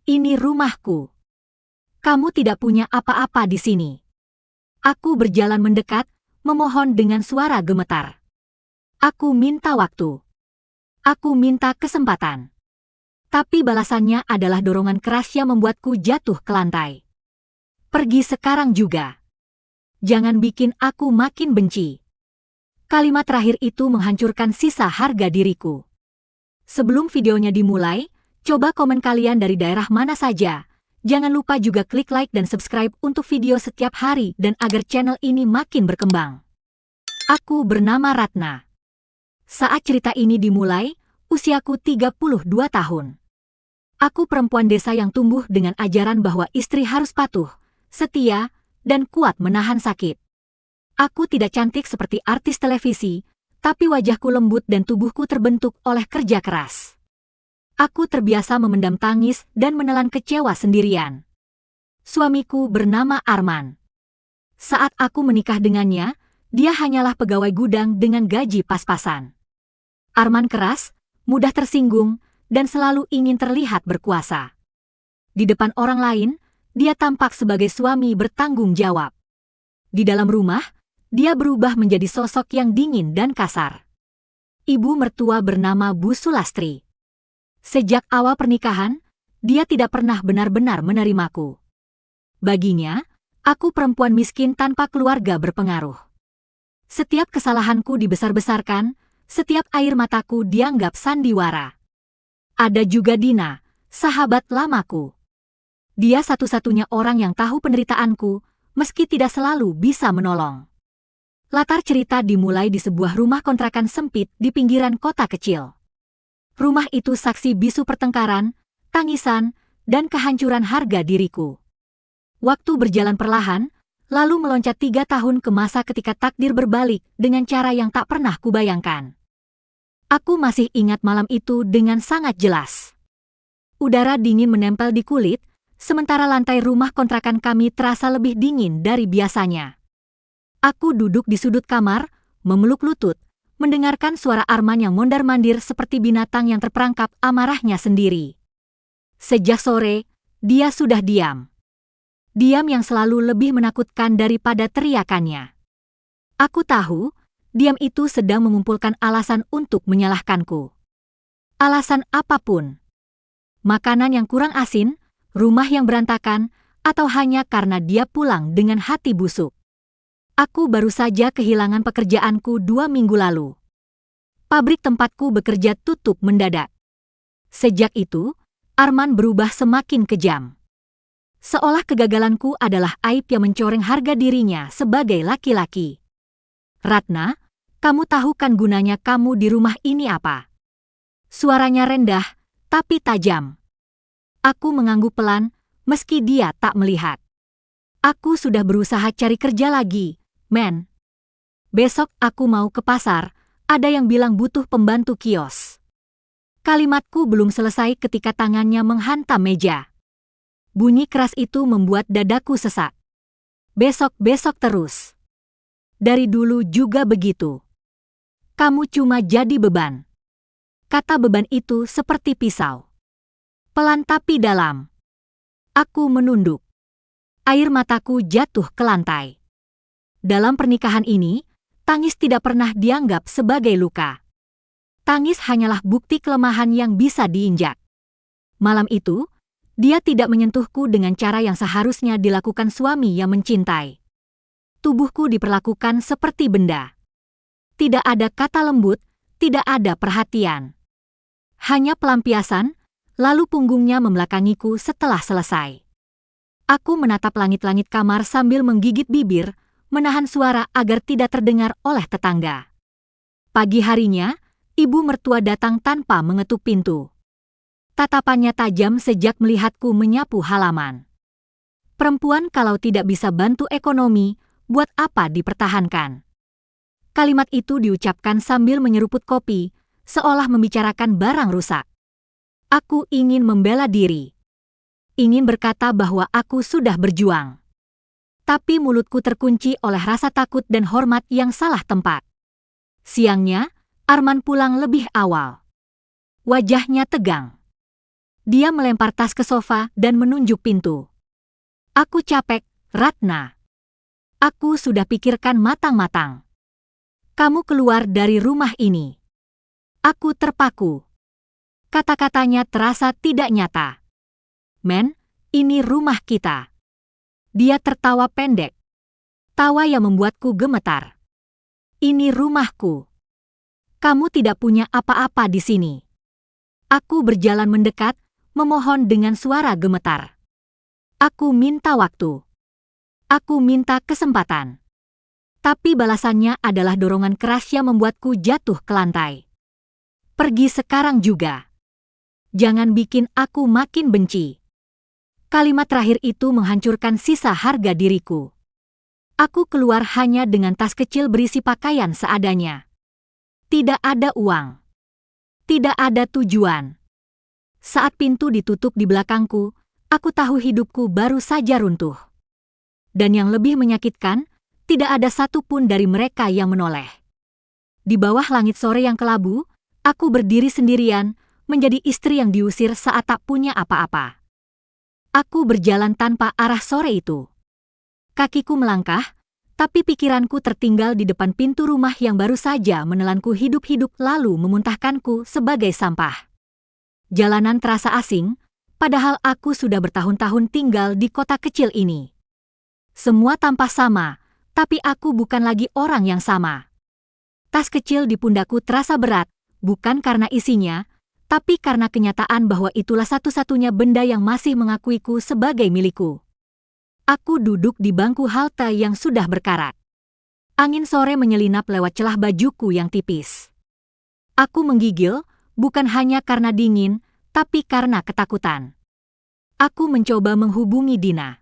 Ini rumahku. Kamu tidak punya apa-apa di sini. Aku berjalan mendekat, memohon dengan suara gemetar. Aku minta waktu. Aku minta kesempatan. Tapi balasannya adalah dorongan keras yang membuatku jatuh ke lantai. Pergi sekarang juga. Jangan bikin aku makin benci. Kalimat terakhir itu menghancurkan sisa harga diriku. Sebelum videonya dimulai, coba komen kalian dari daerah mana saja. Jangan lupa juga klik like dan subscribe untuk video setiap hari dan agar channel ini makin berkembang. Aku bernama Ratna. Saat cerita ini dimulai, usiaku 32 tahun. Aku perempuan desa yang tumbuh dengan ajaran bahwa istri harus patuh, setia, dan kuat menahan sakit. Aku tidak cantik seperti artis televisi, tapi wajahku lembut dan tubuhku terbentuk oleh kerja keras. Aku terbiasa memendam tangis dan menelan kecewa sendirian. Suamiku bernama Arman. Saat aku menikah dengannya, dia hanyalah pegawai gudang dengan gaji pas-pasan. Arman keras, mudah tersinggung, dan selalu ingin terlihat berkuasa. Di depan orang lain, dia tampak sebagai suami bertanggung jawab. Di dalam rumah, dia berubah menjadi sosok yang dingin dan kasar. Ibu mertua bernama Bu Sulastri. Sejak awal pernikahan, dia tidak pernah benar-benar menerimaku. Baginya, aku perempuan miskin tanpa keluarga berpengaruh. Setiap kesalahanku dibesar-besarkan, setiap air mataku dianggap sandiwara. Ada juga Dina, sahabat lamaku. Dia satu-satunya orang yang tahu penderitaanku, meski tidak selalu bisa menolong. Latar cerita dimulai di sebuah rumah kontrakan sempit di pinggiran kota kecil. Rumah itu saksi bisu pertengkaran, tangisan, dan kehancuran harga diriku. Waktu berjalan perlahan, lalu meloncat 3 tahun ke masa ketika takdir berbalik dengan cara yang tak pernah kubayangkan. Aku masih ingat malam itu dengan sangat jelas. Udara dingin menempel di kulit, sementara lantai rumah kontrakan kami terasa lebih dingin dari biasanya. Aku duduk di sudut kamar, memeluk lutut, mendengarkan suara Arman yang mondar-mandir seperti binatang yang terperangkap amarahnya sendiri. Sejak sore, dia sudah diam. Diam yang selalu lebih menakutkan daripada teriakannya. Aku tahu, diam itu sedang mengumpulkan alasan untuk menyalahkanku. Alasan apapun. Makanan yang kurang asin, rumah yang berantakan, atau hanya karena dia pulang dengan hati busuk. Aku baru saja kehilangan pekerjaanku 2 minggu lalu. Pabrik tempatku bekerja tutup mendadak. Sejak itu, Arman berubah semakin kejam. Seolah kegagalanku adalah aib yang mencoreng harga dirinya sebagai laki-laki. Ratna, kamu tahu kan gunanya kamu di rumah ini apa? Suaranya rendah, tapi tajam. Aku mengangguk pelan, meski dia tak melihat. Aku sudah berusaha cari kerja lagi, men. Besok aku mau ke pasar, ada yang bilang butuh pembantu kios. Kalimatku belum selesai ketika tangannya menghantam meja. Bunyi keras itu membuat dadaku sesak. Besok terus. Dari dulu juga begitu. Kamu cuma jadi beban. Kata beban itu seperti pisau. Pelan tapi dalam. Aku menunduk. Air mataku jatuh ke lantai. Dalam pernikahan ini, tangis tidak pernah dianggap sebagai luka. Tangis hanyalah bukti kelemahan yang bisa diinjak. Malam itu, dia tidak menyentuhku dengan cara yang seharusnya dilakukan suami yang mencintai. Tubuhku diperlakukan seperti benda. Tidak ada kata lembut, tidak ada perhatian. Hanya pelampiasan, lalu punggungnya membelakangiku setelah selesai. Aku menatap langit-langit kamar sambil menggigit bibir, menahan suara agar tidak terdengar oleh tetangga. Pagi harinya, ibu mertua datang tanpa mengetuk pintu. Tatapannya tajam sejak melihatku menyapu halaman. Perempuan kalau tidak bisa bantu ekonomi, buat apa dipertahankan? Kalimat itu diucapkan sambil menyeruput kopi, seolah membicarakan barang rusak. Aku ingin membela diri. Ingin berkata bahwa aku sudah berjuang. Tapi mulutku terkunci oleh rasa takut dan hormat yang salah tempat. Siangnya, Arman pulang lebih awal. Wajahnya tegang. Dia melempar tas ke sofa dan menunjuk pintu. Aku capek, Ratna. Aku sudah pikirkan matang-matang. Kamu keluar dari rumah ini. Aku terpaku. Kata-katanya terasa tidak nyata. Men, ini rumah kita. Dia tertawa pendek. Tawa yang membuatku gemetar. Ini rumahku. Kamu tidak punya apa-apa di sini. Aku berjalan mendekat, memohon dengan suara gemetar. Aku minta waktu. Aku minta kesempatan. Tapi balasannya adalah dorongan keras yang membuatku jatuh ke lantai. Pergi sekarang juga. Jangan bikin aku makin benci. Kalimat terakhir itu menghancurkan sisa harga diriku. Aku keluar hanya dengan tas kecil berisi pakaian seadanya. Tidak ada uang. Tidak ada tujuan. Saat pintu ditutup di belakangku, aku tahu hidupku baru saja runtuh. Dan yang lebih menyakitkan, tidak ada satupun dari mereka yang menoleh. Di bawah langit sore yang kelabu, aku berdiri sendirian, menjadi istri yang diusir saat tak punya apa-apa. Aku berjalan tanpa arah sore itu. Kakiku melangkah, tapi pikiranku tertinggal di depan pintu rumah yang baru saja menelanku hidup-hidup lalu memuntahkanku sebagai sampah. Jalanan terasa asing, padahal aku sudah bertahun-tahun tinggal di kota kecil ini. Semua tampak sama, tapi aku bukan lagi orang yang sama. Tas kecil di pundakku terasa berat, bukan karena isinya, tapi karena kenyataan bahwa itulah satu-satunya benda yang masih mengakuiku sebagai milikku. Aku duduk di bangku halte yang sudah berkarat. Angin sore menyelinap lewat celah bajuku yang tipis. Aku menggigil, bukan hanya karena dingin, tapi karena ketakutan. Aku mencoba menghubungi Dina.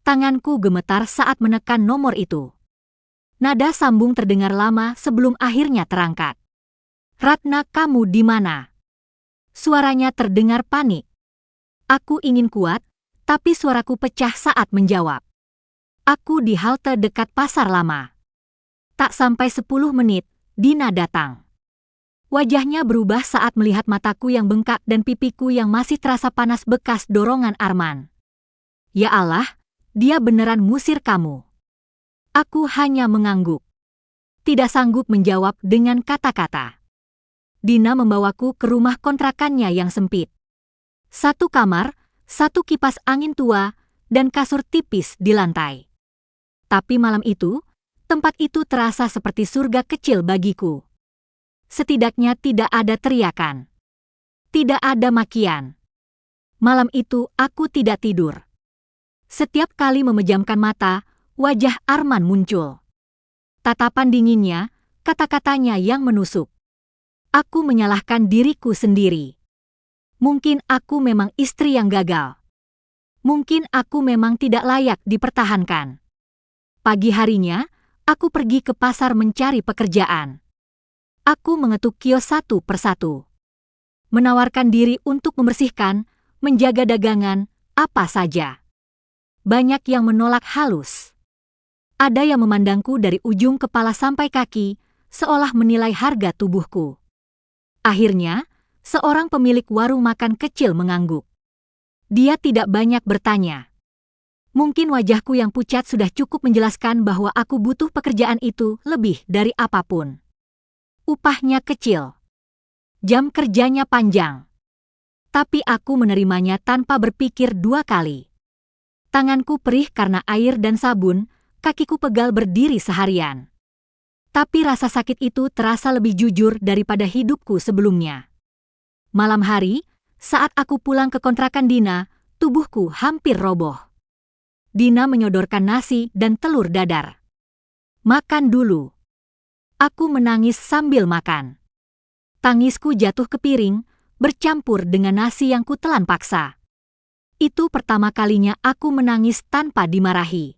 Tanganku gemetar saat menekan nomor itu. Nada sambung terdengar lama sebelum akhirnya terangkat. Ratna, kamu di mana? Suaranya terdengar panik. Aku ingin kuat, tapi suaraku pecah saat menjawab. Aku di halte dekat Pasar Lama. Tak sampai 10 menit, Dina datang. Wajahnya berubah saat melihat mataku yang bengkak dan pipiku yang masih terasa panas bekas dorongan Arman. Ya Allah, dia beneran ngusir kamu. Aku hanya mengangguk. Tidak sanggup menjawab dengan kata-kata. Dina membawaku ke rumah kontrakannya yang sempit. 1 kamar, 1 kipas angin tua, dan kasur tipis di lantai. Tapi malam itu, tempat itu terasa seperti surga kecil bagiku. Setidaknya tidak ada teriakan. Tidak ada makian. Malam itu aku tidak tidur. Setiap kali memejamkan mata, wajah Arman muncul. Tatapan dinginnya, kata-katanya yang menusuk. Aku menyalahkan diriku sendiri. Mungkin aku memang istri yang gagal. Mungkin aku memang tidak layak dipertahankan. Pagi harinya, aku pergi ke pasar mencari pekerjaan. Aku mengetuk kios satu persatu. Menawarkan diri untuk membersihkan, menjaga dagangan, apa saja. Banyak yang menolak halus. Ada yang memandangku dari ujung kepala sampai kaki, seolah menilai harga tubuhku. Akhirnya, seorang pemilik warung makan kecil mengangguk. Dia tidak banyak bertanya. Mungkin wajahku yang pucat sudah cukup menjelaskan bahwa aku butuh pekerjaan itu lebih dari apapun. Upahnya kecil. Jam kerjanya panjang. Tapi aku menerimanya tanpa berpikir 2 kali. Tanganku perih karena air dan sabun, kakiku pegal berdiri seharian. Tapi rasa sakit itu terasa lebih jujur daripada hidupku sebelumnya. Malam hari, saat aku pulang ke kontrakan Dina, tubuhku hampir roboh. Dina menyodorkan nasi dan telur dadar. Makan dulu. Aku menangis sambil makan. Tangisku jatuh ke piring, bercampur dengan nasi yang kutelan paksa. Itu pertama kalinya aku menangis tanpa dimarahi.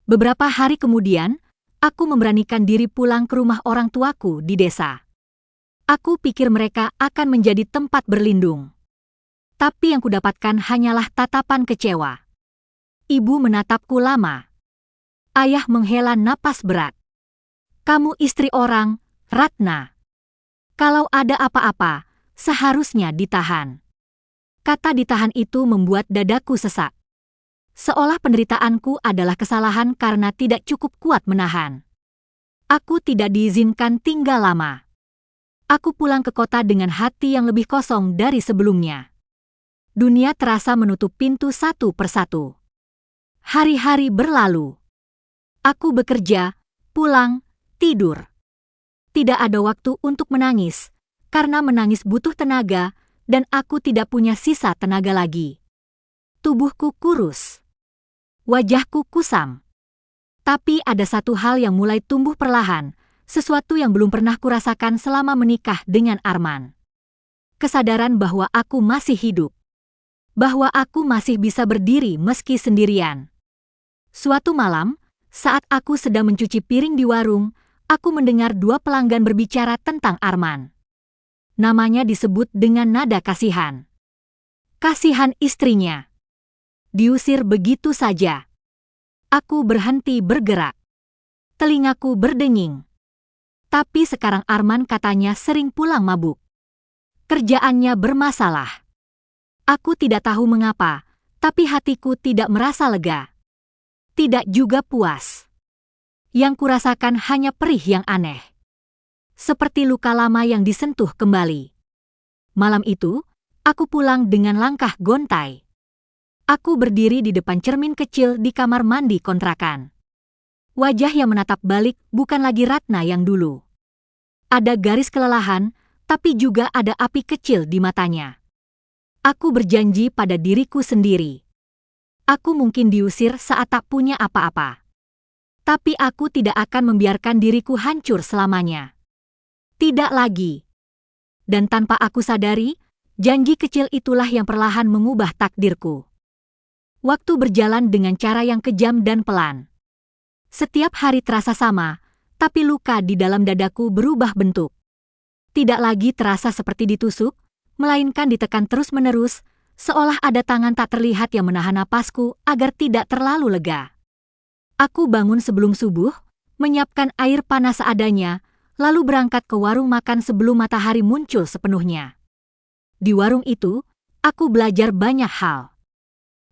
Beberapa hari kemudian, aku memberanikan diri pulang ke rumah orang tuaku di desa. Aku pikir mereka akan menjadi tempat berlindung. Tapi yang kudapatkan hanyalah tatapan kecewa. Ibu menatapku lama. Ayah menghela napas berat. Kamu istri orang, Ratna. Kalau ada apa-apa, seharusnya ditahan. Kata ditahan itu membuat dadaku sesak. Seolah penderitaanku adalah kesalahan karena tidak cukup kuat menahan. Aku tidak diizinkan tinggal lama. Aku pulang ke kota dengan hati yang lebih kosong dari sebelumnya. Dunia terasa menutup pintu satu persatu. Hari-hari berlalu. Aku bekerja, pulang, tidur. Tidak ada waktu untuk menangis, karena menangis butuh tenaga, dan aku tidak punya sisa tenaga lagi. Tubuhku kurus. Wajahku kusam. Tapi ada satu hal yang mulai tumbuh perlahan, sesuatu yang belum pernah kurasakan selama menikah dengan Arman. Kesadaran bahwa aku masih hidup. Bahwa aku masih bisa berdiri meski sendirian. Suatu malam, saat aku sedang mencuci piring di warung, aku mendengar dua pelanggan berbicara tentang Arman. Namanya disebut dengan nada kasihan. Kasihan istrinya. Diusir begitu saja. Aku berhenti bergerak. Telingaku berdenging. Tapi sekarang Arman katanya sering pulang mabuk. Kerjaannya bermasalah. Aku tidak tahu mengapa, tapi hatiku tidak merasa lega. Tidak juga puas. Yang kurasakan hanya perih yang aneh. Seperti luka lama yang disentuh kembali. Malam itu, aku pulang dengan langkah gontai. Aku berdiri di depan cermin kecil di kamar mandi kontrakan. Wajah yang menatap balik bukan lagi Ratna yang dulu. Ada garis kelelahan, tapi juga ada api kecil di matanya. Aku berjanji pada diriku sendiri. Aku mungkin diusir saat tak punya apa-apa. Tapi aku tidak akan membiarkan diriku hancur selamanya. Tidak lagi. Dan tanpa aku sadari, janji kecil itulah yang perlahan mengubah takdirku. Waktu berjalan dengan cara yang kejam dan pelan. Setiap hari terasa sama, tapi luka di dalam dadaku berubah bentuk. Tidak lagi terasa seperti ditusuk, melainkan ditekan terus-menerus, seolah ada tangan tak terlihat yang menahan napasku agar tidak terlalu lega. Aku bangun sebelum subuh, menyiapkan air panas seadanya, lalu berangkat ke warung makan sebelum matahari muncul sepenuhnya. Di warung itu, aku belajar banyak hal.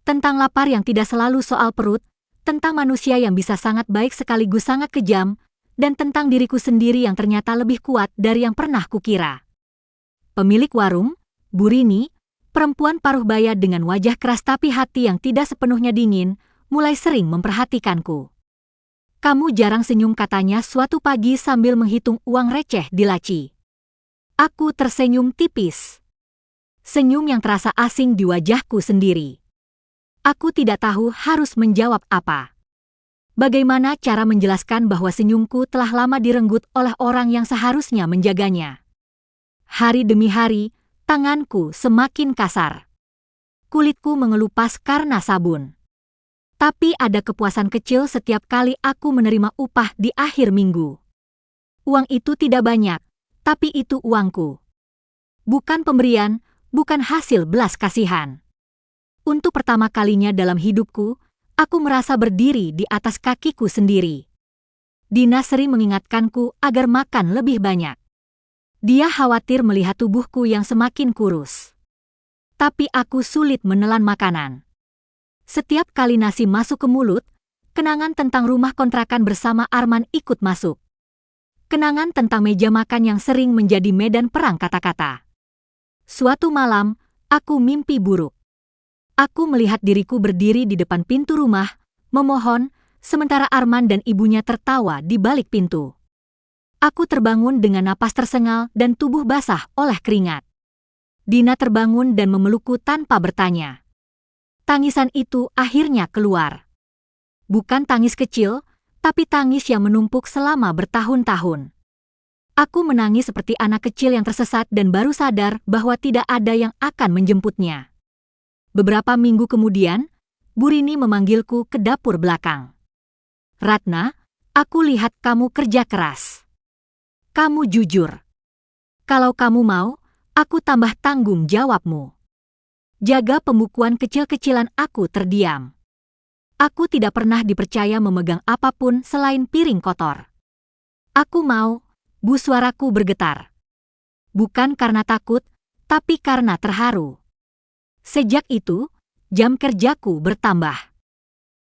Tentang lapar yang tidak selalu soal perut, tentang manusia yang bisa sangat baik sekaligus sangat kejam, dan tentang diriku sendiri yang ternyata lebih kuat dari yang pernah kukira. Pemilik warung, Bu Rini, perempuan paruh baya dengan wajah keras tapi hati yang tidak sepenuhnya dingin, mulai sering memperhatikanku. Kamu jarang senyum, katanya suatu pagi sambil menghitung uang receh di laci. Aku tersenyum tipis. Senyum yang terasa asing di wajahku sendiri. Aku tidak tahu harus menjawab apa. Bagaimana cara menjelaskan bahwa senyumku telah lama direnggut oleh orang yang seharusnya menjaganya. Hari demi hari, tanganku semakin kasar. Kulitku mengelupas karena sabun. Tapi ada kepuasan kecil setiap kali aku menerima upah di akhir minggu. Uang itu tidak banyak, tapi itu uangku. Bukan pemberian, bukan hasil belas kasihan. Untuk pertama kalinya dalam hidupku, aku merasa berdiri di atas kakiku sendiri. Dina sering mengingatkanku agar makan lebih banyak. Dia khawatir melihat tubuhku yang semakin kurus. Tapi aku sulit menelan makanan. Setiap kali nasi masuk ke mulut, kenangan tentang rumah kontrakan bersama Arman ikut masuk. Kenangan tentang meja makan yang sering menjadi medan perang kata-kata. Suatu malam, aku mimpi buruk. Aku melihat diriku berdiri di depan pintu rumah, memohon, sementara Arman dan ibunya tertawa di balik pintu. Aku terbangun dengan napas tersengal dan tubuh basah oleh keringat. Dina terbangun dan memelukku tanpa bertanya. Tangisan itu akhirnya keluar. Bukan tangis kecil, tapi tangis yang menumpuk selama bertahun-tahun. Aku menangis seperti anak kecil yang tersesat dan baru sadar bahwa tidak ada yang akan menjemputnya. Beberapa minggu kemudian, Bu Rini memanggilku ke dapur belakang. Ratna, aku lihat kamu kerja keras. Kamu jujur. Kalau kamu mau, aku tambah tanggung jawabmu. Jaga pembukuan kecil-kecilan. Aku terdiam. Aku tidak pernah dipercaya memegang apapun selain piring kotor. Aku mau, Bu, suaraku bergetar. Bukan karena takut, tapi karena terharu. Sejak itu, jam kerjaku bertambah.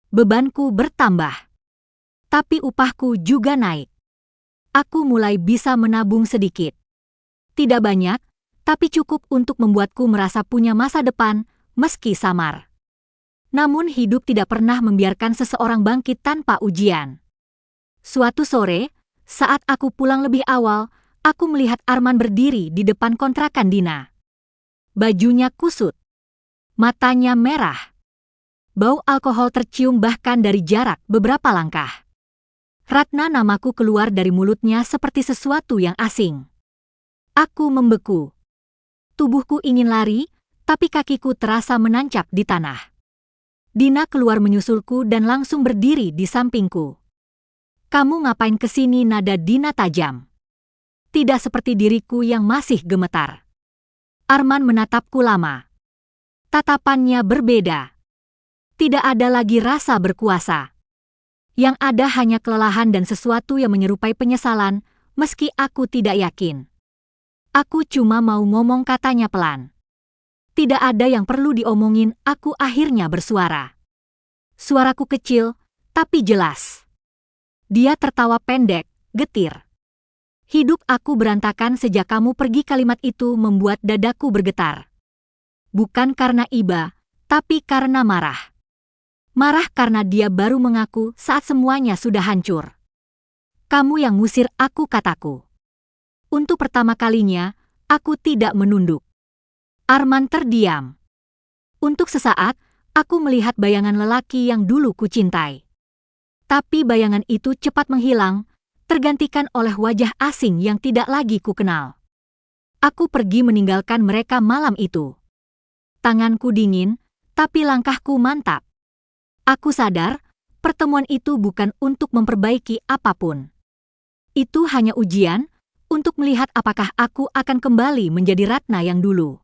Bebanku bertambah. Tapi upahku juga naik. Aku mulai bisa menabung sedikit. Tidak banyak, tapi cukup untuk membuatku merasa punya masa depan, meski samar. Namun hidup tidak pernah membiarkan seseorang bangkit tanpa ujian. Suatu sore, saat aku pulang lebih awal, aku melihat Arman berdiri di depan kontrakan Dina. Bajunya kusut. Matanya merah. Bau alkohol tercium bahkan dari jarak beberapa langkah. Ratna, namaku keluar dari mulutnya seperti sesuatu yang asing. Aku membeku. Tubuhku ingin lari, tapi kakiku terasa menancap di tanah. Dina keluar menyusulku dan langsung berdiri di sampingku. "Kamu ngapain kesini?" Nada Dina tajam. Tidak seperti diriku yang masih gemetar. Arman menatapku lama. Tatapannya berbeda. Tidak ada lagi rasa berkuasa. Yang ada hanya kelelahan dan sesuatu yang menyerupai penyesalan, meski aku tidak yakin. "Aku cuma mau ngomong," katanya pelan. Tidak ada yang perlu diomongin, aku akhirnya bersuara. Suaraku kecil, tapi jelas. Dia tertawa pendek, getir. "Hidup aku berantakan sejak kamu pergi." Kalimat itu membuat dadaku bergetar. Bukan karena iba, tapi karena marah. Marah karena dia baru mengaku saat semuanya sudah hancur. "Kamu yang ngusir aku," kataku. Untuk pertama kalinya, aku tidak menunduk. Arman terdiam. Untuk sesaat, aku melihat bayangan lelaki yang dulu kucintai. Tapi bayangan itu cepat menghilang, tergantikan oleh wajah asing yang tidak lagi kukenal. Aku pergi meninggalkan mereka malam itu. Tanganku dingin, tapi langkahku mantap. Aku sadar, pertemuan itu bukan untuk memperbaiki apapun. Itu hanya ujian, untuk melihat apakah aku akan kembali menjadi Ratna yang dulu.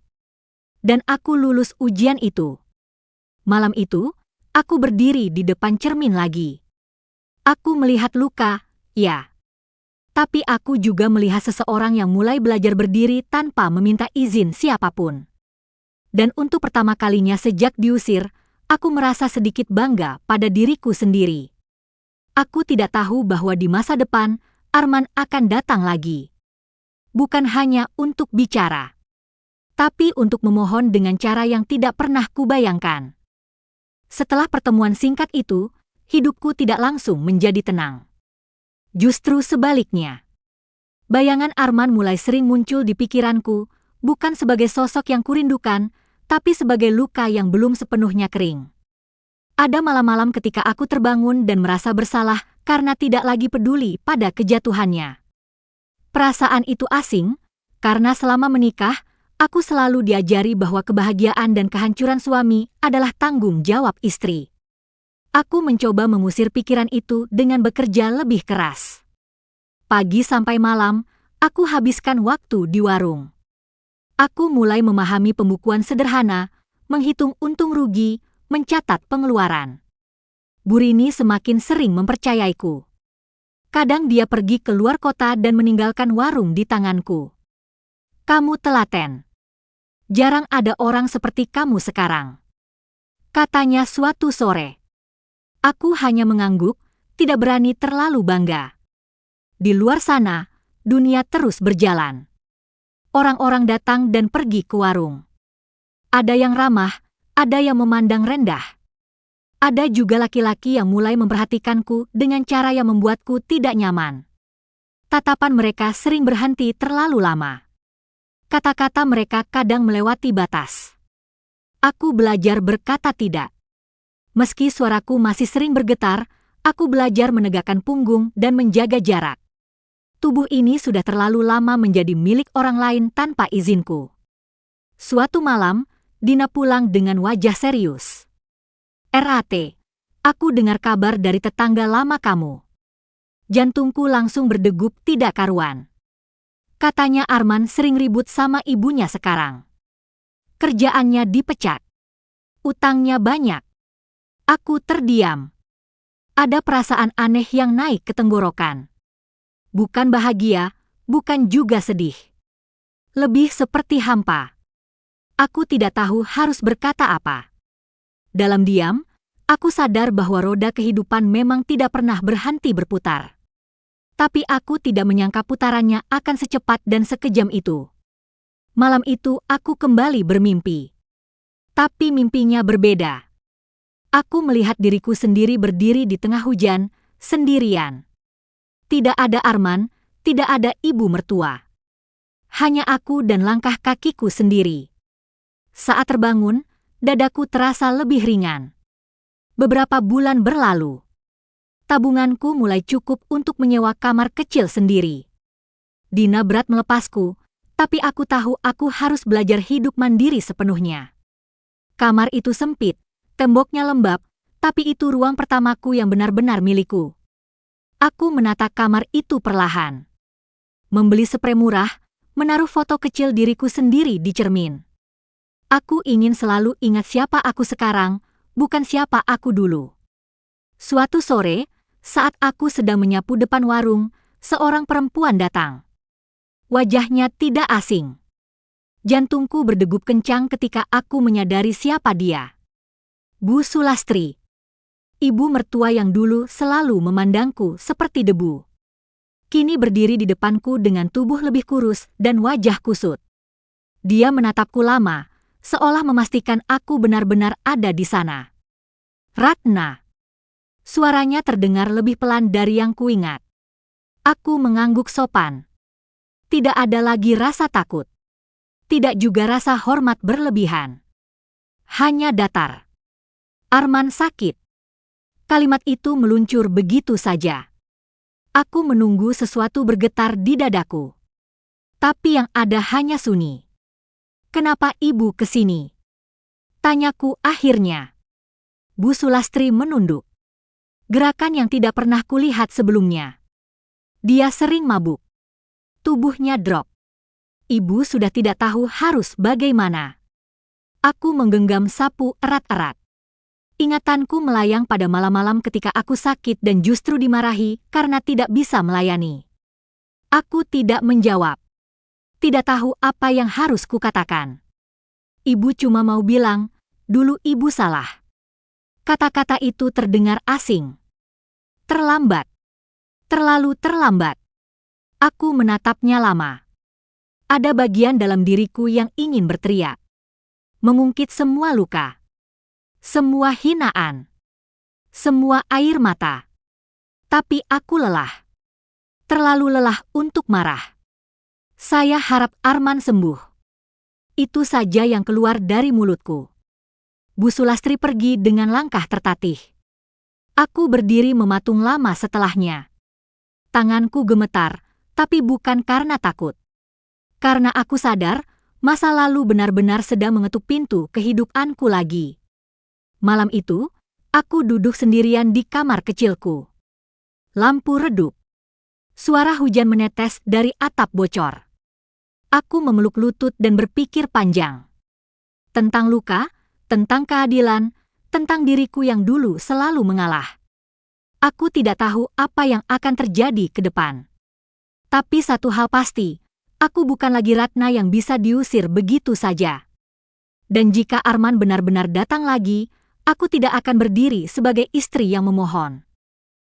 Dan aku lulus ujian itu. Malam itu, aku berdiri di depan cermin lagi. Aku melihat luka, ya. Tapi aku juga melihat seseorang yang mulai belajar berdiri tanpa meminta izin siapapun. Dan untuk pertama kalinya sejak diusir, aku merasa sedikit bangga pada diriku sendiri. Aku tidak tahu bahwa di masa depan, Arman akan datang lagi. Bukan hanya untuk bicara, tapi untuk memohon dengan cara yang tidak pernah kubayangkan. Setelah pertemuan singkat itu, hidupku tidak langsung menjadi tenang. Justru sebaliknya. Bayangan Arman mulai sering muncul di pikiranku, bukan sebagai sosok yang kurindukan, tapi sebagai luka yang belum sepenuhnya kering. Ada malam-malam ketika aku terbangun dan merasa bersalah karena tidak lagi peduli pada kejatuhannya. Perasaan itu asing, karena selama menikah, aku selalu diajari bahwa kebahagiaan dan kehancuran suami adalah tanggung jawab istri. Aku mencoba mengusir pikiran itu dengan bekerja lebih keras. Pagi sampai malam, aku habiskan waktu di warung. Aku mulai memahami pembukuan sederhana, menghitung untung rugi, mencatat pengeluaran. Burini semakin sering mempercayaiku. Kadang dia pergi ke luar kota dan meninggalkan warung di tanganku. "Kamu telaten. Jarang ada orang seperti kamu sekarang," katanya suatu sore. Aku hanya mengangguk, tidak berani terlalu bangga. Di luar sana, dunia terus berjalan. Orang-orang datang dan pergi ke warung. Ada yang ramah, ada yang memandang rendah. Ada juga laki-laki yang mulai memperhatikanku dengan cara yang membuatku tidak nyaman. Tatapan mereka sering berhenti terlalu lama. Kata-kata mereka kadang melewati batas. Aku belajar berkata tidak. Meski suaraku masih sering bergetar, aku belajar menegakkan punggung dan menjaga jarak. Tubuh ini sudah terlalu lama menjadi milik orang lain tanpa izinku. Suatu malam, Dina pulang dengan wajah serius. "RAT, aku dengar kabar dari tetangga lama kamu." Jantungku langsung berdegup tidak karuan. Katanya Arman sering ribut sama ibunya sekarang. Kerjaannya dipecat. Utangnya banyak. Aku terdiam. Ada perasaan aneh yang naik ke tenggorokan. Bukan bahagia, bukan juga sedih. Lebih seperti hampa. Aku tidak tahu harus berkata apa. Dalam diam, aku sadar bahwa roda kehidupan memang tidak pernah berhenti berputar. Tapi aku tidak menyangka putarannya akan secepat dan sekejam itu. Malam itu aku kembali bermimpi. Tapi mimpinya berbeda. Aku melihat diriku sendiri berdiri di tengah hujan, sendirian. Tidak ada Arman, tidak ada ibu mertua. Hanya aku dan langkah kakiku sendiri. Saat terbangun, dadaku terasa lebih ringan. Beberapa bulan berlalu. Tabunganku mulai cukup untuk menyewa kamar kecil sendiri. Dina berat melepasku, tapi aku tahu aku harus belajar hidup mandiri sepenuhnya. Kamar itu sempit, temboknya lembab, tapi itu ruang pertamaku yang benar-benar milikku. Aku menata kamar itu perlahan. Membeli sprei murah, menaruh foto kecil diriku sendiri di cermin. Aku ingin selalu ingat siapa aku sekarang, bukan siapa aku dulu. Suatu sore, saat aku sedang menyapu depan warung, seorang perempuan datang. Wajahnya tidak asing. Jantungku berdegup kencang ketika aku menyadari siapa dia. Bu Sulastri. Ibu mertua yang dulu selalu memandangku seperti debu. Kini berdiri di depanku dengan tubuh lebih kurus dan wajah kusut. Dia menatapku lama, seolah memastikan aku benar-benar ada di sana. Ratna. Suaranya terdengar lebih pelan dari yang kuingat. Aku mengangguk sopan. Tidak ada lagi rasa takut. Tidak juga rasa hormat berlebihan. Hanya datar. Arman sakit. Kalimat itu meluncur begitu saja. Aku menunggu sesuatu bergetar di dadaku. Tapi yang ada hanya sunyi. Kenapa ibu kesini? Tanyaku akhirnya. Bu Sulastri menunduk. Gerakan yang tidak pernah kulihat sebelumnya. Dia sering mabuk. Tubuhnya drop. Ibu sudah tidak tahu harus bagaimana. Aku menggenggam sapu erat-erat. Ingatanku melayang pada malam-malam ketika aku sakit dan justru dimarahi karena tidak bisa melayani. Aku tidak menjawab. Tidak tahu apa yang harus kukatakan. Ibu cuma mau bilang, dulu ibu salah. Kata-kata itu terdengar asing. Terlambat. Terlalu terlambat. Aku menatapnya lama. Ada bagian dalam diriku yang ingin berteriak. Mengungkit semua luka. Semua hinaan. Semua air mata. Tapi aku lelah. Terlalu lelah untuk marah. Saya harap Arman sembuh. Itu saja yang keluar dari mulutku. Bu Sulastri pergi dengan langkah tertatih. Aku berdiri mematung lama setelahnya. Tanganku gemetar, tapi bukan karena takut. Karena aku sadar, masa lalu benar-benar sedang mengetuk pintu kehidupanku lagi. Malam itu, aku duduk sendirian di kamar kecilku. Lampu redup. Suara hujan menetes dari atap bocor. Aku memeluk lutut dan berpikir panjang. Tentang luka, tentang keadilan, tentang diriku yang dulu selalu mengalah. Aku tidak tahu apa yang akan terjadi ke depan. Tapi satu hal pasti, aku bukan lagi Ratna yang bisa diusir begitu saja. Dan jika Arman benar-benar datang lagi, aku tidak akan berdiri sebagai istri yang memohon.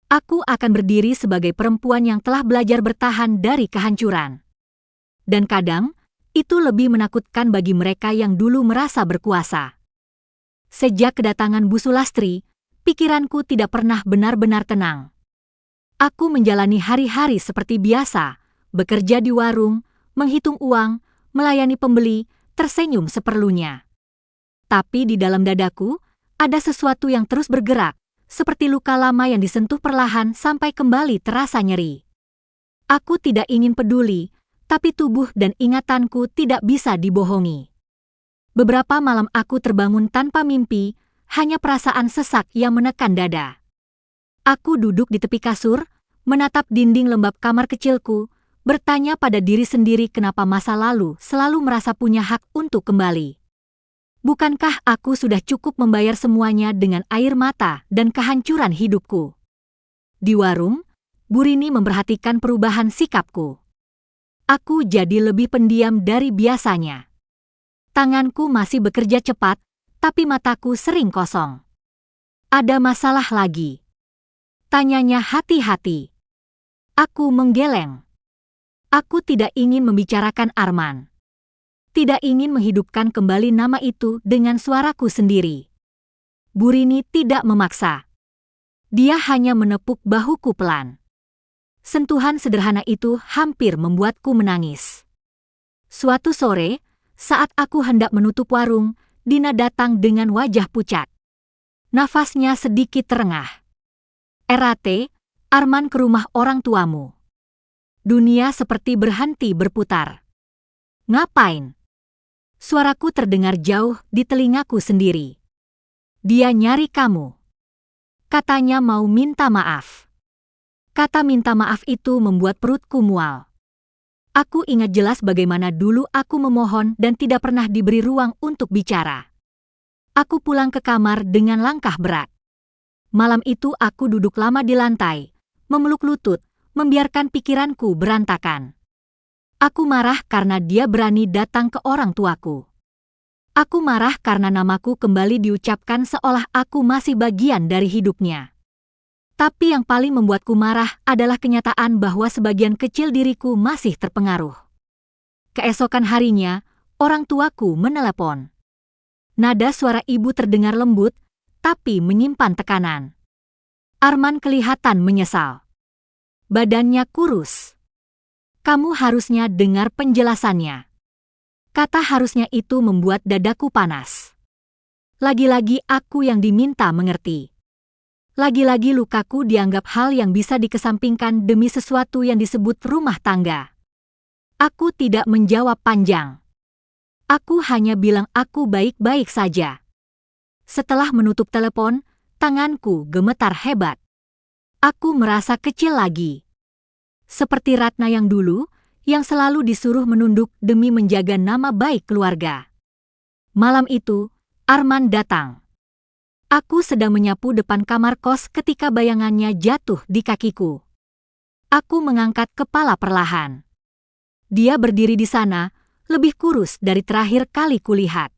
Aku akan berdiri sebagai perempuan yang telah belajar bertahan dari kehancuran. Dan kadang, itu lebih menakutkan bagi mereka yang dulu merasa berkuasa. Sejak kedatangan Bu Sulastri, pikiranku tidak pernah benar-benar tenang. Aku menjalani hari-hari seperti biasa, bekerja di warung, menghitung uang, melayani pembeli, tersenyum seperlunya. Tapi di dalam dadaku, ada sesuatu yang terus bergerak, seperti luka lama yang disentuh perlahan sampai kembali terasa nyeri. Aku tidak ingin peduli, tapi tubuh dan ingatanku tidak bisa dibohongi. Beberapa malam aku terbangun tanpa mimpi, hanya perasaan sesak yang menekan dada. Aku duduk di tepi kasur, menatap dinding lembab kamar kecilku, bertanya pada diri sendiri kenapa masa lalu selalu merasa punya hak untuk kembali. Bukankah aku sudah cukup membayar semuanya dengan air mata dan kehancuran hidupku? Di warung, Bu Rini memperhatikan perubahan sikapku. Aku jadi lebih pendiam dari biasanya. Tanganku masih bekerja cepat, tapi mataku sering kosong. Ada masalah lagi? Tanyanya hati-hati. Aku menggeleng. Aku tidak ingin membicarakan Arman. Tidak ingin menghidupkan kembali nama itu dengan suaraku sendiri. Burini tidak memaksa. Dia hanya menepuk bahuku pelan. Sentuhan sederhana itu hampir membuatku menangis. Suatu sore, saat aku hendak menutup warung, Dina datang dengan wajah pucat. Nafasnya sedikit terengah. "RAT, Arman ke rumah orang tuamu." Dunia seperti berhenti berputar. "Ngapain?" Suaraku terdengar jauh di telingaku sendiri. "Dia nyari kamu. Katanya mau minta maaf." Kata minta maaf itu membuat perutku mual. Aku ingat jelas bagaimana dulu aku memohon dan tidak pernah diberi ruang untuk bicara. Aku pulang ke kamar dengan langkah berat. Malam itu aku duduk lama di lantai, memeluk lutut, membiarkan pikiranku berantakan. Aku marah karena dia berani datang ke orang tuaku. Aku marah karena namaku kembali diucapkan seolah aku masih bagian dari hidupnya. Tapi yang paling membuatku marah adalah kenyataan bahwa sebagian kecil diriku masih terpengaruh. Keesokan harinya, orang tuaku menelepon. Nada suara ibu terdengar lembut, tapi menyimpan tekanan. Arman kelihatan menyesal. Badannya kurus. "Kamu harusnya dengar penjelasannya." Kata harusnya itu membuat dadaku panas. Lagi-lagi aku yang diminta mengerti. Lagi-lagi lukaku dianggap hal yang bisa dikesampingkan demi sesuatu yang disebut rumah tangga. Aku tidak menjawab panjang. Aku hanya bilang aku baik-baik saja. Setelah menutup telepon, tanganku gemetar hebat. Aku merasa kecil lagi. Seperti Ratna yang dulu, yang selalu disuruh menunduk demi menjaga nama baik keluarga. Malam itu, Arman datang. Aku sedang menyapu depan kamar kos ketika bayangannya jatuh di kakiku. Aku mengangkat kepala perlahan. Dia berdiri di sana, lebih kurus dari terakhir kali kulihat.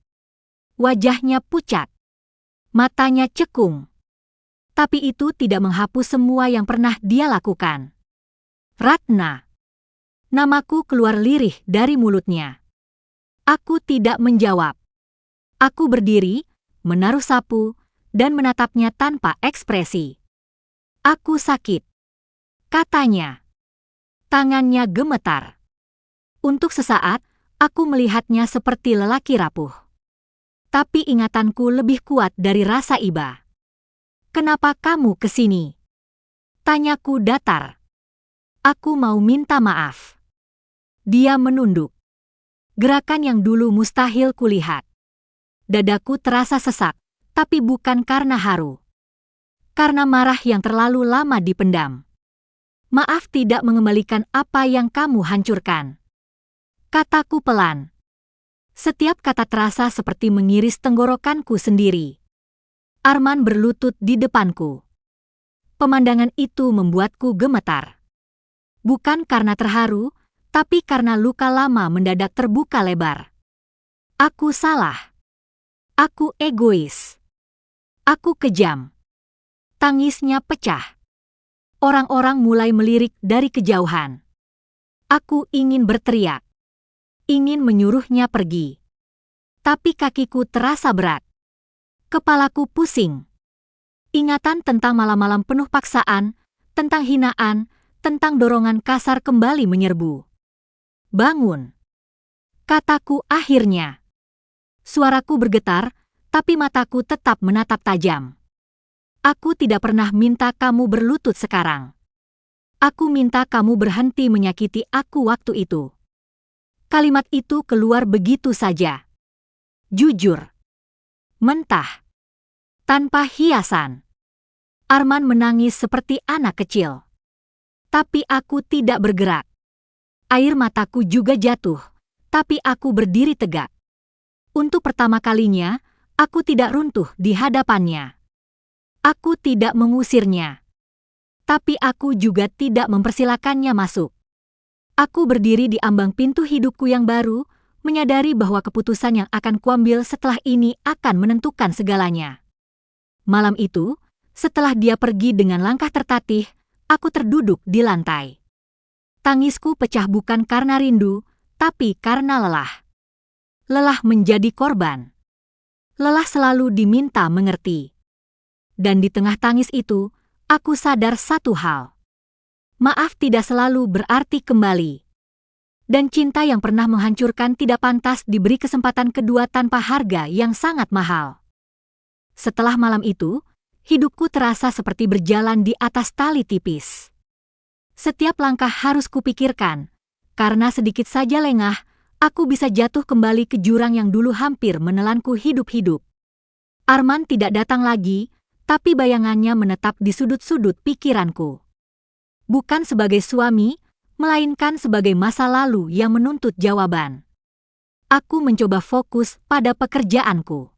Wajahnya pucat. Matanya cekung. Tapi itu tidak menghapus semua yang pernah dia lakukan. "Ratna." Namaku keluar lirih dari mulutnya. Aku tidak menjawab. Aku berdiri, menaruh sapu, dan menatapnya tanpa ekspresi. "Aku sakit," katanya. Tangannya gemetar. Untuk sesaat, aku melihatnya seperti lelaki rapuh. Tapi ingatanku lebih kuat dari rasa iba. "Kenapa kamu kesini?" Tanyaku datar. "Aku mau minta maaf." Dia menunduk. Gerakan yang dulu mustahil kulihat. Dadaku terasa sesak, tapi bukan karena haru. Karena marah yang terlalu lama dipendam. "Maaf tidak mengembalikan apa yang kamu hancurkan," kataku pelan. Setiap kata terasa seperti mengiris tenggorokanku sendiri. Arman berlutut di depanku. Pemandangan itu membuatku gemetar. Bukan karena terharu, tapi karena luka lama mendadak terbuka lebar. Aku salah. Aku egois. Aku kejam. Tangisnya pecah. Orang-orang mulai melirik dari kejauhan. Aku ingin berteriak. Ingin menyuruhnya pergi. Tapi kakiku terasa berat. Kepalaku pusing. Ingatan tentang malam-malam penuh paksaan, tentang hinaan, tentang dorongan kasar kembali menyerbu. "Bangun," kataku akhirnya. Suaraku bergetar, tapi mataku tetap menatap tajam. "Aku tidak pernah minta kamu berlutut sekarang. Aku minta kamu berhenti menyakiti aku waktu itu." Kalimat itu keluar begitu saja. Jujur. Mentah. Tanpa hiasan. Arman menangis seperti anak kecil. Tapi aku tidak bergerak. Air mataku juga jatuh, tapi aku berdiri tegak. Untuk pertama kalinya, aku tidak runtuh di hadapannya. Aku tidak mengusirnya. Tapi aku juga tidak mempersilakannya masuk. Aku berdiri di ambang pintu hidupku yang baru, menyadari bahwa keputusan yang akan kuambil setelah ini akan menentukan segalanya. Malam itu, setelah dia pergi dengan langkah tertatih, aku terduduk di lantai. Tangisku pecah bukan karena rindu, tapi karena lelah. Lelah menjadi korban. Lelah selalu diminta mengerti. Dan di tengah tangis itu, aku sadar satu hal. Maaf tidak selalu berarti kembali. Dan cinta yang pernah menghancurkan tidak pantas diberi kesempatan kedua tanpa harga yang sangat mahal. Setelah malam itu, hidupku terasa seperti berjalan di atas tali tipis. Setiap langkah harus kupikirkan, karena sedikit saja lengah, aku bisa jatuh kembali ke jurang yang dulu hampir menelanku hidup-hidup. Arman tidak datang lagi, tapi bayangannya menetap di sudut-sudut pikiranku. Bukan sebagai suami, melainkan sebagai masa lalu yang menuntut jawaban. Aku mencoba fokus pada pekerjaanku.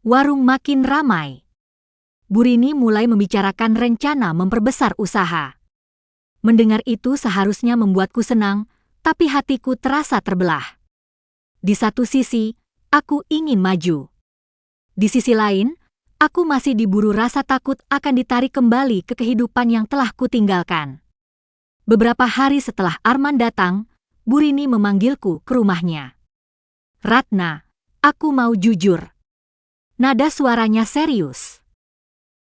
Warung makin ramai. Burini mulai membicarakan rencana memperbesar usaha. Mendengar itu seharusnya membuatku senang, tapi hatiku terasa terbelah. Di satu sisi, aku ingin maju. Di sisi lain, aku masih diburu rasa takut akan ditarik kembali ke kehidupan yang telah kutinggalkan. Beberapa hari setelah Arman datang, Burini memanggilku ke rumahnya. Ratna, aku mau jujur. Nada suaranya serius.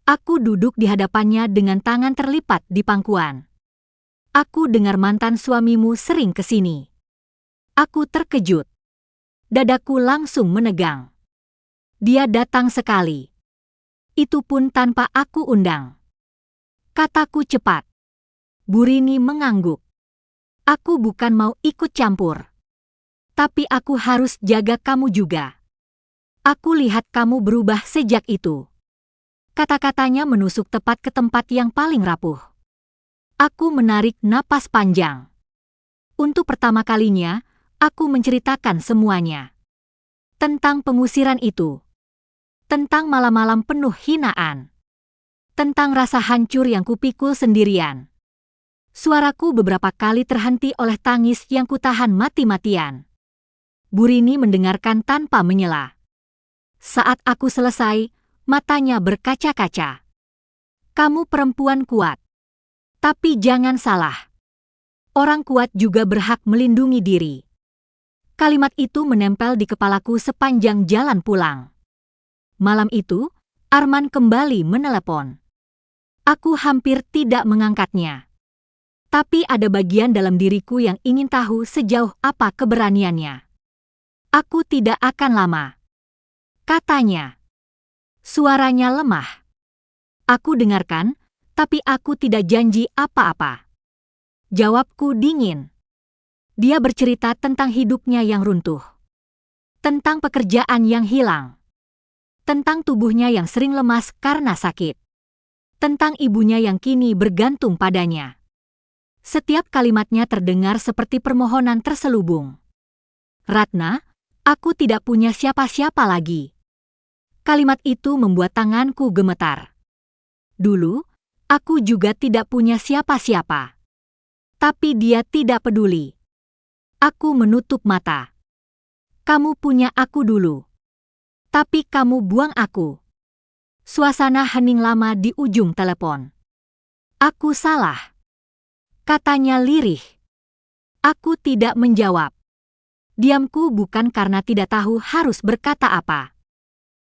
Aku duduk di hadapannya dengan tangan terlipat di pangkuan. Aku dengar mantan suamimu sering kesini. Aku terkejut. Dadaku langsung menegang. Dia datang sekali. Itu pun tanpa aku undang. Kataku cepat. Burini mengangguk. Aku bukan mau ikut campur. Tapi aku harus jaga kamu juga. Aku lihat kamu berubah sejak itu. Kata-katanya menusuk tepat ke tempat yang paling rapuh. Aku menarik napas panjang. Untuk pertama kalinya, aku menceritakan semuanya. Tentang pengusiran itu. Tentang malam-malam penuh hinaan. Tentang rasa hancur yang kupikul sendirian. Suaraku beberapa kali terhenti oleh tangis yang kutahan mati-matian. Burini mendengarkan tanpa menyela. Saat aku selesai, matanya berkaca-kaca. Kamu perempuan kuat. Tapi jangan salah. Orang kuat juga berhak melindungi diri. Kalimat itu menempel di kepalaku sepanjang jalan pulang. Malam itu, Arman kembali menelepon. Aku hampir tidak mengangkatnya. Tapi ada bagian dalam diriku yang ingin tahu sejauh apa keberaniannya. Aku tidak akan lama. Katanya. Suaranya lemah. Aku dengarkan, tapi aku tidak janji apa-apa. Jawabku dingin. Dia bercerita tentang hidupnya yang runtuh. Tentang pekerjaan yang hilang. Tentang tubuhnya yang sering lemas karena sakit. Tentang ibunya yang kini bergantung padanya. Setiap kalimatnya terdengar seperti permohonan terselubung. Ratna, aku tidak punya siapa-siapa lagi. Kalimat itu membuat tanganku gemetar. Dulu, aku juga tidak punya siapa-siapa. Tapi dia tidak peduli. Aku menutup mata. Kamu punya aku dulu. Tapi kamu buang aku. Suasana hening lama di ujung telepon. Aku salah. Katanya lirih. Aku tidak menjawab. Diamku bukan karena tidak tahu harus berkata apa.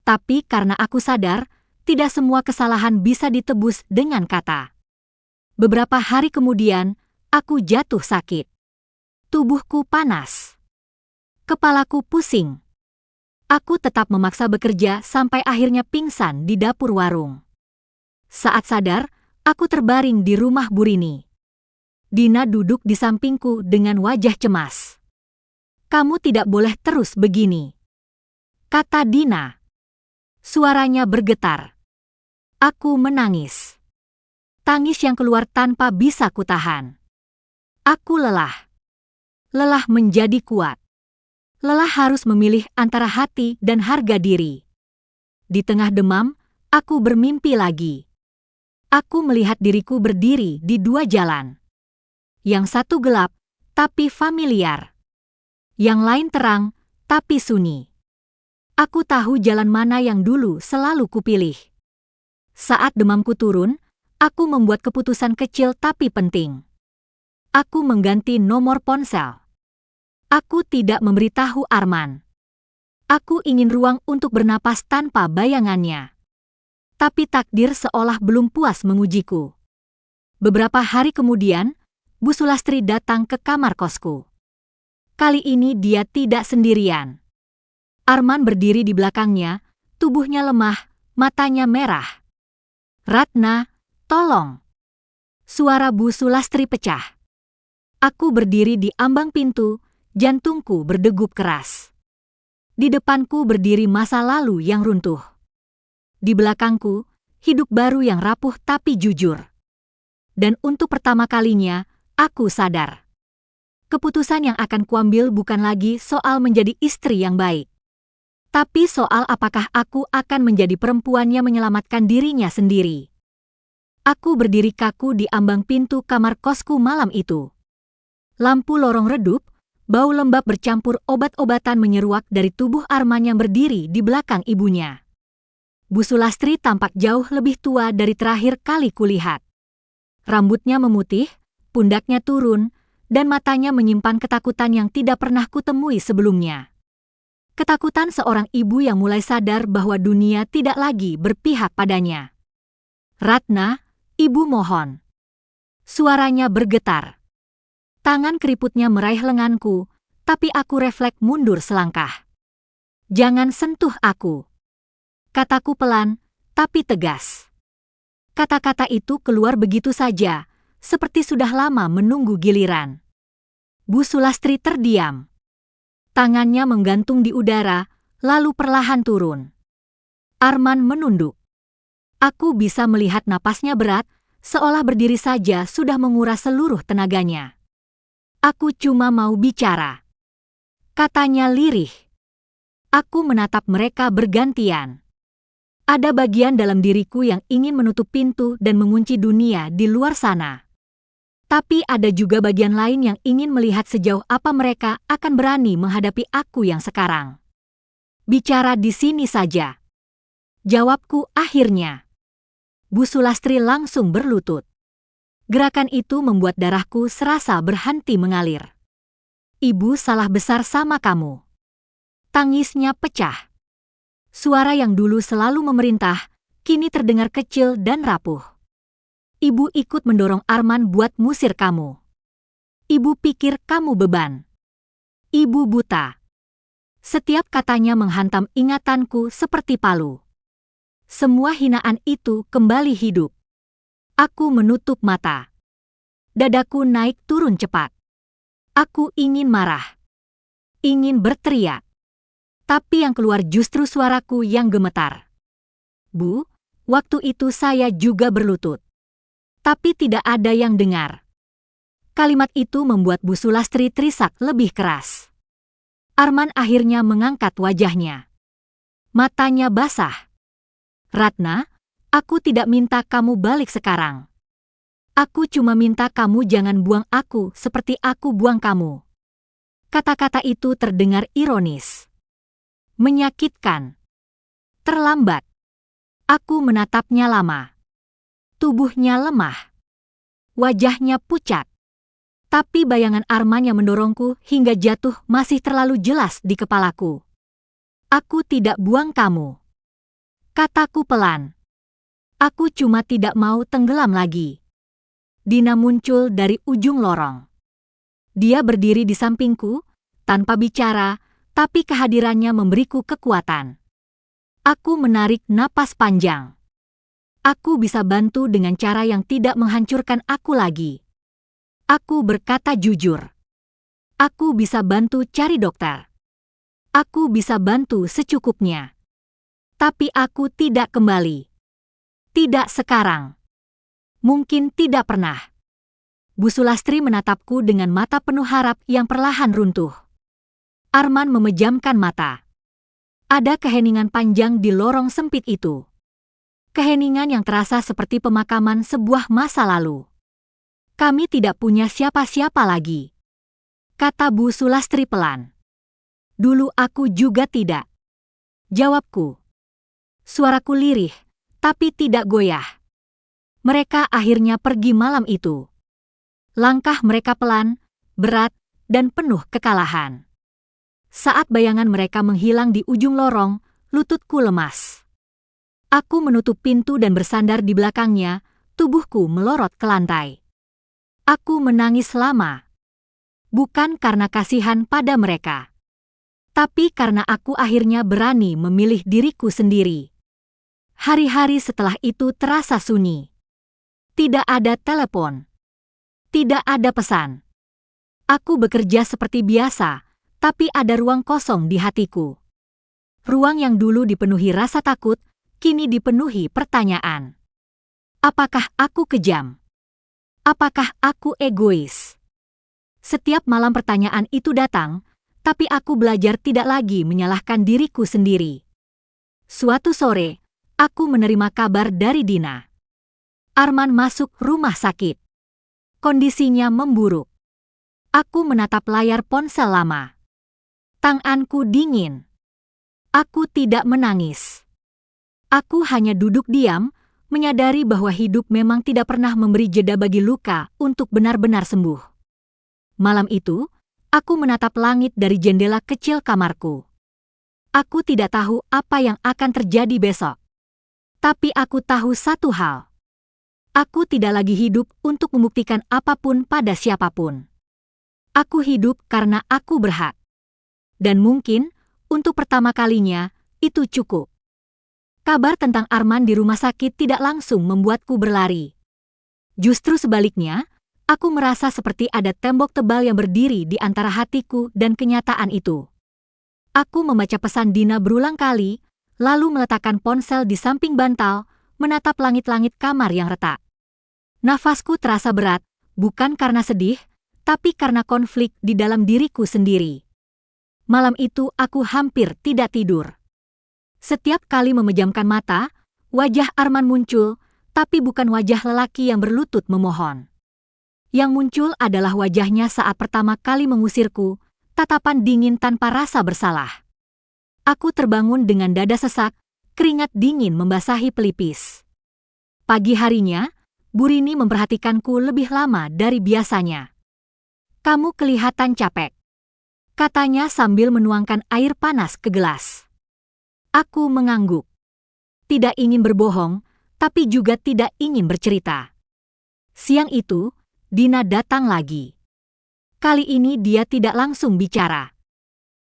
Tapi karena aku sadar, tidak semua kesalahan bisa ditebus dengan kata. Beberapa hari kemudian, aku jatuh sakit. Tubuhku panas. Kepalaku pusing. Aku tetap memaksa bekerja sampai akhirnya pingsan di dapur warung. Saat sadar, aku terbaring di rumah Burini. Dina duduk di sampingku dengan wajah cemas. Kamu tidak boleh terus begini, kata Dina. Suaranya bergetar. Aku menangis. Tangis yang keluar tanpa bisa kutahan. Aku lelah. Lelah menjadi kuat. Lelah harus memilih antara hati dan harga diri. Di tengah demam, aku bermimpi lagi. Aku melihat diriku berdiri di dua jalan. Yang satu gelap, tapi familiar. Yang lain terang, tapi sunyi. Aku tahu jalan mana yang dulu selalu kupilih. Saat demamku turun, aku membuat keputusan kecil tapi penting. Aku mengganti nomor ponsel. Aku tidak memberitahu Arman. Aku ingin ruang untuk bernapas tanpa bayangannya. Tapi takdir seolah belum puas mengujiku. Beberapa hari kemudian, Bu Sulastri datang ke kamar kosku. Kali ini dia tidak sendirian. Arman berdiri di belakangnya, tubuhnya lemah, matanya merah. "Ratna, tolong!" Suara Bu Sulastri pecah. Aku berdiri di ambang pintu, jantungku berdegup keras. Di depanku berdiri masa lalu yang runtuh. Di belakangku, hidup baru yang rapuh tapi jujur. Dan untuk pertama kalinya, aku sadar. Keputusan yang akan kuambil bukan lagi soal menjadi istri yang baik. Tapi soal apakah aku akan menjadi perempuan yang menyelamatkan dirinya sendiri. Aku berdiri kaku di ambang pintu kamar kosku malam itu. Lampu lorong redup, bau lembab bercampur obat-obatan menyeruak dari tubuh Arman yang berdiri di belakang ibunya. Bu Sulastri tampak jauh lebih tua dari terakhir kali kulihat. Rambutnya memutih, pundaknya turun, dan matanya menyimpan ketakutan yang tidak pernah kutemui sebelumnya. Ketakutan seorang ibu yang mulai sadar bahwa dunia tidak lagi berpihak padanya. "Ratna, ibu mohon." Suaranya bergetar. Tangan keriputnya meraih lenganku, tapi aku refleks mundur selangkah. "Jangan sentuh aku." Kataku pelan, tapi tegas. Kata-kata itu keluar begitu saja, seperti sudah lama menunggu giliran. Bu Sulastri terdiam. Tangannya menggantung di udara, lalu perlahan turun. Arman menunduk. Aku bisa melihat napasnya berat, seolah berdiri saja sudah menguras seluruh tenaganya. "Aku cuma mau bicara," katanya lirih. Aku menatap mereka bergantian. Ada bagian dalam diriku yang ingin menutup pintu dan mengunci dunia di luar sana. Tapi ada juga bagian lain yang ingin melihat sejauh apa mereka akan berani menghadapi aku yang sekarang. "Bicara di sini saja," jawabku akhirnya. Bu Sulastri langsung berlutut. Gerakan itu membuat darahku serasa berhenti mengalir. "Ibu salah besar sama kamu." Tangisnya pecah. Suara yang dulu selalu memerintah, kini terdengar kecil dan rapuh. "Ibu ikut mendorong Arman buat ngusir kamu. Ibu pikir kamu beban. Ibu buta." Setiap katanya menghantam ingatanku seperti palu. Semua hinaan itu kembali hidup. Aku menutup mata. Dadaku naik turun cepat. Aku ingin marah. Ingin berteriak. Tapi yang keluar justru suaraku yang gemetar. "Bu," waktu itu saya juga berlutut. Tapi tidak ada yang dengar. Kalimat itu membuat Bu Sulastri terisak lebih keras. Arman akhirnya mengangkat wajahnya. Matanya basah. "Ratna, aku tidak minta kamu balik sekarang. Aku cuma minta kamu jangan buang aku seperti aku buang kamu." Kata-kata itu terdengar ironis. Menyakitkan. Terlambat. Aku menatapnya lama. Tubuhnya lemah. Wajahnya pucat. Tapi bayangan Arman yang mendorongku hingga jatuh masih terlalu jelas di kepalaku. "Aku tidak buang kamu," kataku pelan. "Aku cuma tidak mau tenggelam lagi." Dina muncul dari ujung lorong. Dia berdiri di sampingku, tanpa bicara, tapi kehadirannya memberiku kekuatan. Aku menarik napas panjang. Aku bisa bantu dengan cara yang tidak menghancurkan aku lagi. Aku berkata jujur. Aku bisa bantu cari dokter. Aku bisa bantu secukupnya. Tapi aku tidak kembali. Tidak sekarang. Mungkin tidak pernah. Bu Sulastri menatapku dengan mata penuh harap yang perlahan runtuh. Arman memejamkan mata. Ada keheningan panjang di lorong sempit itu. Keheningan yang terasa seperti pemakaman sebuah masa lalu. "Kami tidak punya siapa-siapa lagi," kata Bu Sulastri pelan. Dulu aku juga tidak. Jawabku. Suaraku lirih, tapi tidak goyah. Mereka akhirnya pergi malam itu. Langkah mereka pelan, berat, dan penuh kekalahan. Saat bayangan mereka menghilang di ujung lorong, lututku lemas. Aku menutup pintu dan bersandar di belakangnya, tubuhku melorot ke lantai. Aku menangis lama. Bukan karena kasihan pada mereka, tapi karena aku akhirnya berani memilih diriku sendiri. Hari-hari setelah itu terasa sunyi. Tidak ada telepon. Tidak ada pesan. Aku bekerja seperti biasa, tapi ada ruang kosong di hatiku. Ruang yang dulu dipenuhi rasa takut, kini dipenuhi pertanyaan. Apakah aku kejam? Apakah aku egois? Setiap malam pertanyaan itu datang, tapi aku belajar tidak lagi menyalahkan diriku sendiri. Suatu sore, aku menerima kabar dari Dina. Arman masuk rumah sakit. Kondisinya memburuk. Aku menatap layar ponsel lama. Tanganku dingin. Aku tidak menangis. Aku hanya duduk diam, menyadari bahwa hidup memang tidak pernah memberi jeda bagi luka untuk benar-benar sembuh. Malam itu, aku menatap langit dari jendela kecil kamarku. Aku tidak tahu apa yang akan terjadi besok. Tapi aku tahu satu hal. Aku tidak lagi hidup untuk membuktikan apapun pada siapapun. Aku hidup karena aku berhak. Dan mungkin, untuk pertama kalinya, itu cukup. Kabar tentang Arman di rumah sakit tidak langsung membuatku berlari. Justru sebaliknya, aku merasa seperti ada tembok tebal yang berdiri di antara hatiku dan kenyataan itu. Aku membaca pesan Dina berulang kali, lalu meletakkan ponsel di samping bantal, menatap langit-langit kamar yang retak. Nafasku terasa berat, bukan karena sedih, tapi karena konflik di dalam diriku sendiri. Malam itu aku hampir tidak tidur. Setiap kali memejamkan mata, wajah Arman muncul, tapi bukan wajah lelaki yang berlutut memohon. Yang muncul adalah wajahnya saat pertama kali mengusirku, tatapan dingin tanpa rasa bersalah. Aku terbangun dengan dada sesak, keringat dingin membasahi pelipis. Pagi harinya, Bu Rini memperhatikanku lebih lama dari biasanya. "Kamu kelihatan capek," katanya sambil menuangkan air panas ke gelas. Aku mengangguk. Tidak ingin berbohong, tapi juga tidak ingin bercerita. Siang itu, Dina datang lagi. Kali ini dia tidak langsung bicara.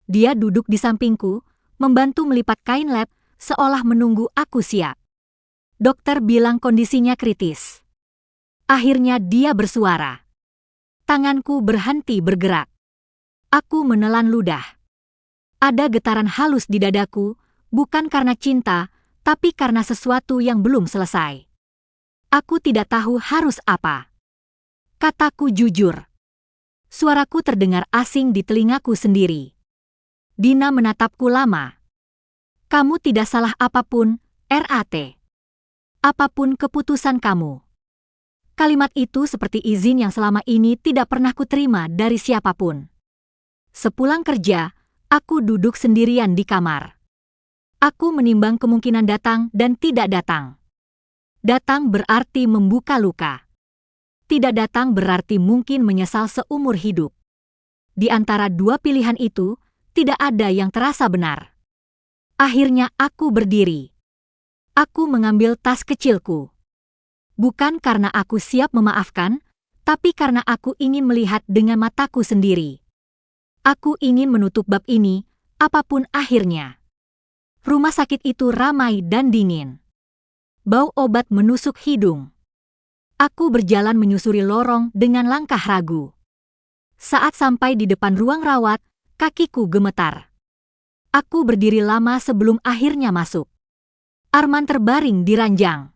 Dia duduk di sampingku, membantu melipat kain lab, seolah menunggu aku siap. Dokter bilang kondisinya kritis. Akhirnya dia bersuara. Tanganku berhenti bergerak. Aku menelan ludah. Ada getaran halus di dadaku, bukan karena cinta, tapi karena sesuatu yang belum selesai. Aku tidak tahu harus apa. Kataku jujur. Suaraku terdengar asing di telingaku sendiri. Dina menatapku lama. "Kamu tidak salah apapun, RAT. Apapun keputusan kamu." Kalimat itu seperti izin yang selama ini tidak pernah kuterima dari siapapun. Sepulang kerja, aku duduk sendirian di kamar. Aku menimbang kemungkinan datang dan tidak datang. Datang berarti membuka luka. Tidak datang berarti mungkin menyesal seumur hidup. Di antara dua pilihan itu, tidak ada yang terasa benar. Akhirnya aku berdiri. Aku mengambil tas kecilku. Bukan karena aku siap memaafkan, tapi karena aku ingin melihat dengan mataku sendiri. Aku ingin menutup bab ini, apapun akhirnya. Rumah sakit itu ramai dan dingin. Bau obat menusuk hidung. Aku berjalan menyusuri lorong dengan langkah ragu. Saat sampai di depan ruang rawat, kakiku gemetar. Aku berdiri lama sebelum akhirnya masuk. Arman terbaring di ranjang.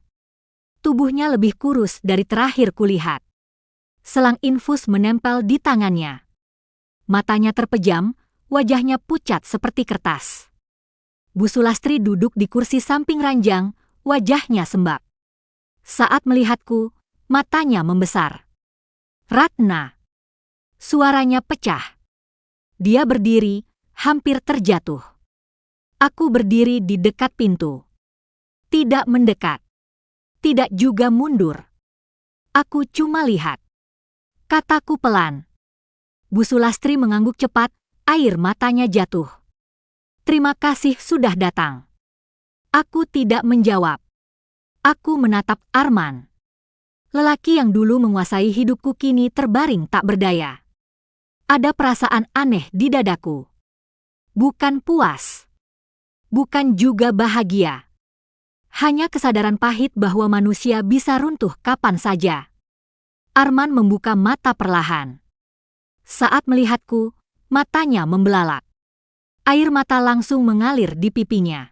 Tubuhnya lebih kurus dari terakhir kulihat. Selang infus menempel di tangannya. Matanya terpejam, wajahnya pucat seperti kertas. Bu Sulastri duduk di kursi samping ranjang, wajahnya sembab. Saat melihatku, matanya membesar. "Ratna!" Suaranya pecah. Dia berdiri, hampir terjatuh. Aku berdiri di dekat pintu. Tidak mendekat. Tidak juga mundur. Aku cuma lihat. Kataku pelan. Bu Sulastri mengangguk cepat, air matanya jatuh. Terima kasih sudah datang. Aku tidak menjawab. Aku menatap Arman. Lelaki yang dulu menguasai hidupku kini terbaring tak berdaya. Ada perasaan aneh di dadaku. Bukan puas. Bukan juga bahagia. Hanya kesadaran pahit bahwa manusia bisa runtuh kapan saja. Arman membuka mata perlahan. Saat melihatku, matanya membelalak. Air mata langsung mengalir di pipinya.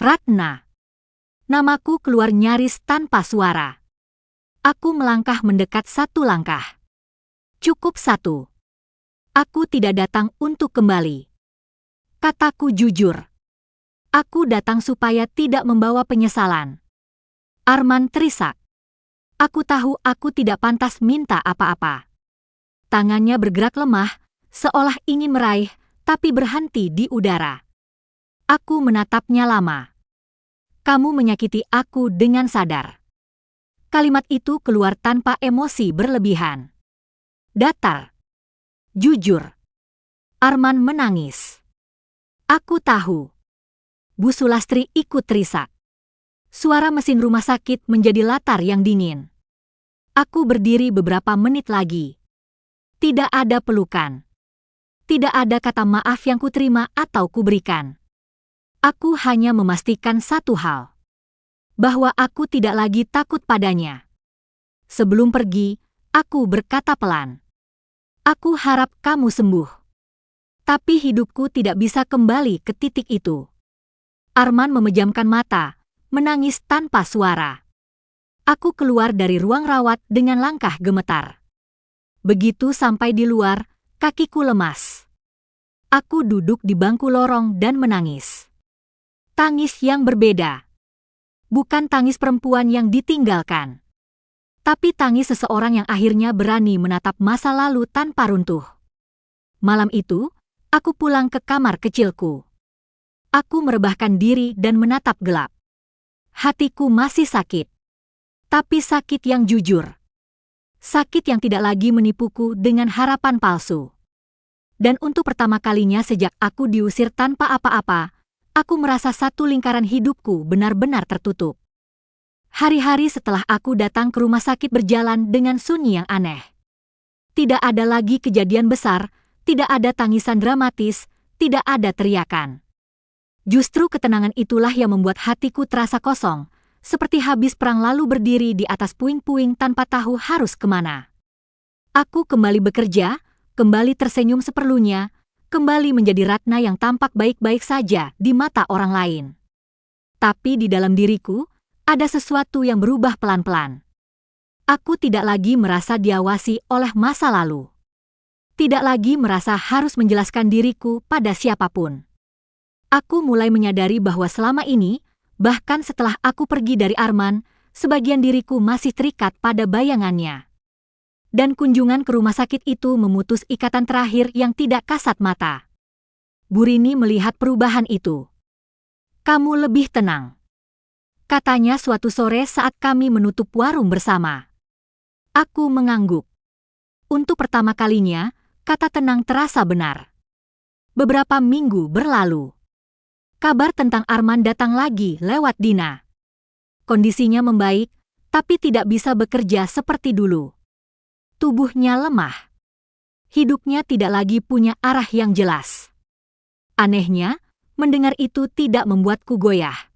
Ratna. Namaku keluar nyaris tanpa suara. Aku melangkah mendekat satu langkah. Cukup satu. Aku tidak datang untuk kembali. Kataku jujur. Aku datang supaya tidak membawa penyesalan. Arman terisak. Aku tahu aku tidak pantas minta apa-apa. Tangannya bergerak lemah, seolah ingin meraih, tapi berhenti di udara. Aku menatapnya lama. Kamu menyakiti aku dengan sadar. Kalimat itu keluar tanpa emosi berlebihan. Datar. Jujur. Arman menangis. Aku tahu. Bu Sulastri ikut terisak. Suara mesin rumah sakit menjadi latar yang dingin. Aku berdiri beberapa menit lagi. Tidak ada pelukan. Tidak ada kata maaf yang kuterima atau kuberikan. Aku hanya memastikan satu hal. Bahwa aku tidak lagi takut padanya. Sebelum pergi, aku berkata pelan. Aku harap kamu sembuh. Tapi hidupku tidak bisa kembali ke titik itu. Arman memejamkan mata, menangis tanpa suara. Aku keluar dari ruang rawat dengan langkah gemetar. Begitu sampai di luar, kakiku lemas. Aku duduk di bangku lorong dan menangis. Tangis yang berbeda. Bukan tangis perempuan yang ditinggalkan. Tapi tangis seseorang yang akhirnya berani menatap masa lalu tanpa runtuh. Malam itu, aku pulang ke kamar kecilku. Aku merebahkan diri dan menatap gelap. Hatiku masih sakit. Tapi sakit yang jujur. Sakit yang tidak lagi menipuku dengan harapan palsu. Dan untuk pertama kalinya sejak aku diusir tanpa apa-apa, aku merasa satu lingkaran hidupku benar-benar tertutup. Hari-hari setelah aku datang ke rumah sakit berjalan dengan sunyi yang aneh. Tidak ada lagi kejadian besar, tidak ada tangisan dramatis, tidak ada teriakan. Justru ketenangan itulah yang membuat hatiku terasa kosong, seperti habis perang lalu berdiri di atas puing-puing tanpa tahu harus kemana. Aku kembali bekerja, kembali tersenyum seperlunya, kembali menjadi Ratna yang tampak baik-baik saja di mata orang lain. Tapi di dalam diriku, ada sesuatu yang berubah pelan-pelan. Aku tidak lagi merasa diawasi oleh masa lalu. Tidak lagi merasa harus menjelaskan diriku pada siapapun. Aku mulai menyadari bahwa selama ini, bahkan setelah aku pergi dari Arman, sebagian diriku masih terikat pada bayangannya. Dan kunjungan ke rumah sakit itu memutus ikatan terakhir yang tidak kasat mata. Bu Rini melihat perubahan itu. Kamu lebih tenang. Katanya suatu sore saat kami menutup warung bersama. Aku mengangguk. Untuk pertama kalinya, kata tenang terasa benar. Beberapa minggu berlalu. Kabar tentang Arman datang lagi lewat Dina. Kondisinya membaik, tapi tidak bisa bekerja seperti dulu. Tubuhnya lemah. Hidupnya tidak lagi punya arah yang jelas. Anehnya, mendengar itu tidak membuatku goyah.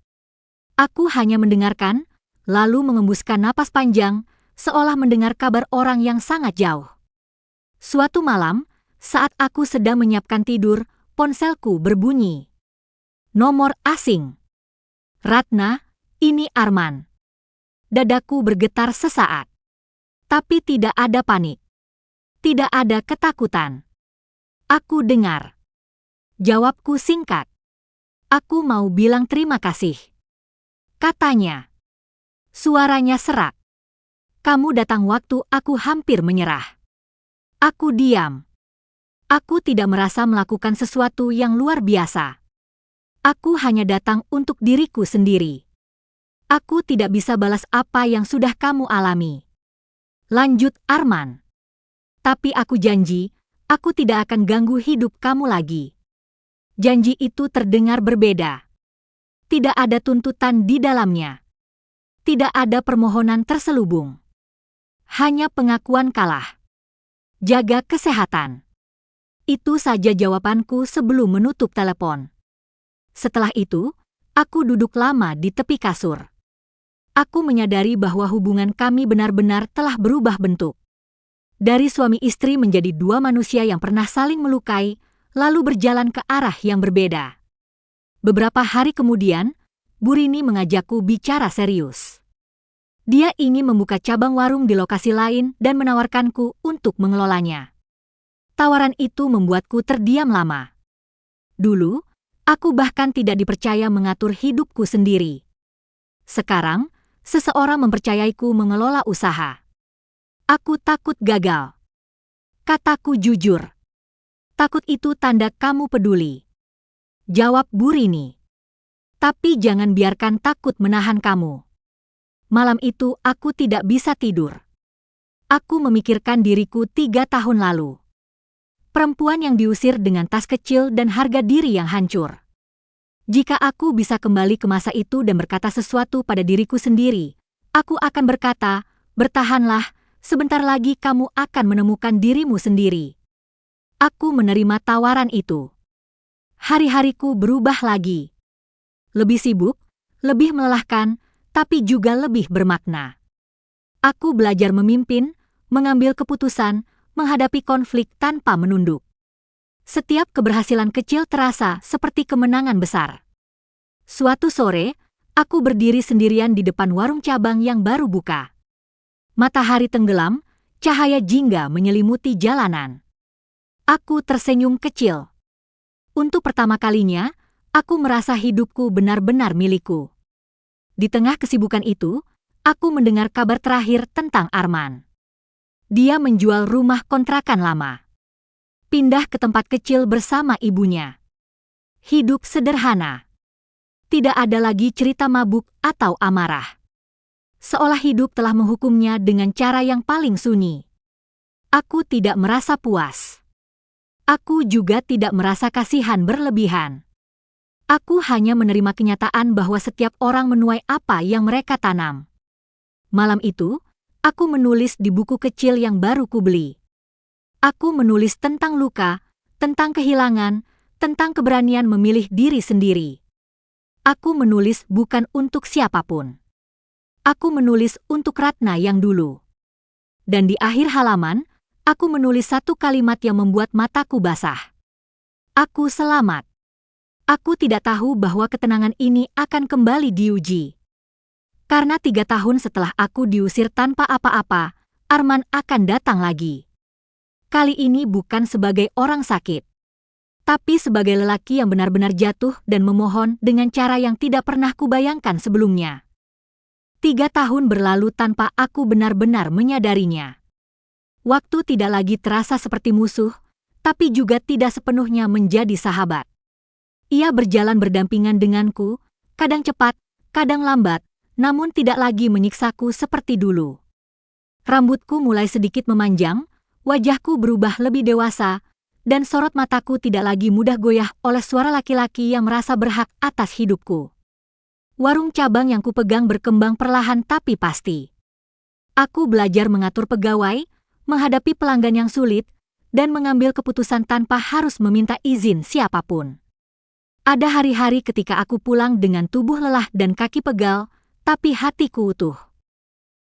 Aku hanya mendengarkan, lalu mengembuskan napas panjang, seolah mendengar kabar orang yang sangat jauh. Suatu malam, saat aku sedang menyiapkan tidur, ponselku berbunyi. Nomor asing. Ratna, ini Arman. Dadaku bergetar sesaat. Tapi tidak ada panik. Tidak ada ketakutan. Aku dengar. Jawabku singkat. Aku mau bilang terima kasih. Katanya. Suaranya serak. Kamu datang waktu aku hampir menyerah. Aku diam. Aku tidak merasa melakukan sesuatu yang luar biasa. Aku hanya datang untuk diriku sendiri. Aku tidak bisa balas apa yang sudah kamu alami. Lanjut Arman. Tapi aku janji, aku tidak akan ganggu hidup kamu lagi. Janji itu terdengar berbeda. Tidak ada tuntutan di dalamnya. Tidak ada permohonan terselubung. Hanya pengakuan kalah. Jaga kesehatan. Itu saja jawabanku sebelum menutup telepon. Setelah itu, aku duduk lama di tepi kasur. Aku menyadari bahwa hubungan kami benar-benar telah berubah bentuk. Dari suami istri menjadi dua manusia yang pernah saling melukai, lalu berjalan ke arah yang berbeda. Beberapa hari kemudian, Bu Rini mengajakku bicara serius. Dia ingin membuka cabang warung di lokasi lain dan menawarkanku untuk mengelolanya. Tawaran itu membuatku terdiam lama. Dulu, aku bahkan tidak dipercaya mengatur hidupku sendiri. Sekarang, seseorang mempercayaiku mengelola usaha. Aku takut gagal. Kataku jujur. Takut itu tanda kamu peduli. Jawab Bu Rini. Tapi jangan biarkan takut menahan kamu. Malam itu aku tidak bisa tidur. Aku memikirkan diriku 3 tahun lalu. Perempuan yang diusir dengan tas kecil dan harga diri yang hancur. Jika aku bisa kembali ke masa itu dan berkata sesuatu pada diriku sendiri, aku akan berkata, bertahanlah, sebentar lagi kamu akan menemukan dirimu sendiri. Aku menerima tawaran itu. Hari-hariku berubah lagi. Lebih sibuk, lebih melelahkan, tapi juga lebih bermakna. Aku belajar memimpin, mengambil keputusan, menghadapi konflik tanpa menunduk. Setiap keberhasilan kecil terasa seperti kemenangan besar. Suatu sore, aku berdiri sendirian di depan warung cabang yang baru buka. Matahari tenggelam, cahaya jingga menyelimuti jalanan. Aku tersenyum kecil. Untuk pertama kalinya, aku merasa hidupku benar-benar milikku. Di tengah kesibukan itu, aku mendengar kabar terakhir tentang Arman. Dia menjual rumah kontrakan lama. Pindah ke tempat kecil bersama ibunya. Hidup sederhana. Tidak ada lagi cerita mabuk atau amarah. Seolah hidup telah menghukumnya dengan cara yang paling sunyi. Aku tidak merasa puas. Aku juga tidak merasa kasihan berlebihan. Aku hanya menerima kenyataan bahwa setiap orang menuai apa yang mereka tanam. Malam itu, aku menulis di buku kecil yang baru kubeli. Aku menulis tentang luka, tentang kehilangan, tentang keberanian memilih diri sendiri. Aku menulis bukan untuk siapapun. Aku menulis untuk Ratna yang dulu. Dan di akhir halaman, aku menulis satu kalimat yang membuat mataku basah. Aku selamat. Aku tidak tahu bahwa ketenangan ini akan kembali diuji. Karena 3 tahun setelah aku diusir tanpa apa-apa, Arman akan datang lagi. Kali ini bukan sebagai orang sakit, tapi sebagai lelaki yang benar-benar jatuh dan memohon dengan cara yang tidak pernah kubayangkan sebelumnya. 3 tahun berlalu tanpa aku benar-benar menyadarinya. Waktu tidak lagi terasa seperti musuh, tapi juga tidak sepenuhnya menjadi sahabat. Ia berjalan berdampingan denganku, kadang cepat, kadang lambat, namun tidak lagi menyiksaku seperti dulu. Rambutku mulai sedikit memanjang, wajahku berubah lebih dewasa, dan sorot mataku tidak lagi mudah goyah oleh suara laki-laki yang merasa berhak atas hidupku. Warung cabang yang kupegang berkembang perlahan tapi pasti. Aku belajar mengatur pegawai, menghadapi pelanggan yang sulit, dan mengambil keputusan tanpa harus meminta izin siapapun. Ada hari-hari ketika aku pulang dengan tubuh lelah dan kaki pegal, tapi hatiku utuh.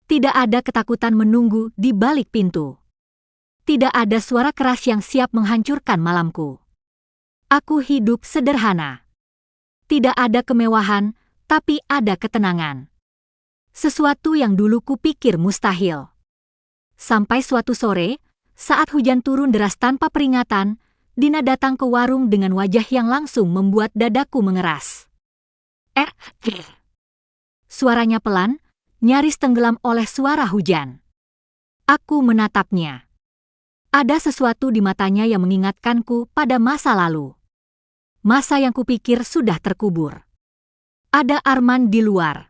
Tidak ada ketakutan menunggu di balik pintu. Tidak ada suara keras yang siap menghancurkan malamku. Aku hidup sederhana. Tidak ada kemewahan, tapi ada ketenangan. Sesuatu yang dulu kupikir mustahil. Sampai suatu sore, saat hujan turun deras tanpa peringatan, Dina datang ke warung dengan wajah yang langsung membuat dadaku mengeras. Suaranya pelan, nyaris tenggelam oleh suara hujan. Aku menatapnya. Ada sesuatu di matanya yang mengingatkanku pada masa lalu. Masa yang kupikir sudah terkubur. Ada Arman di luar.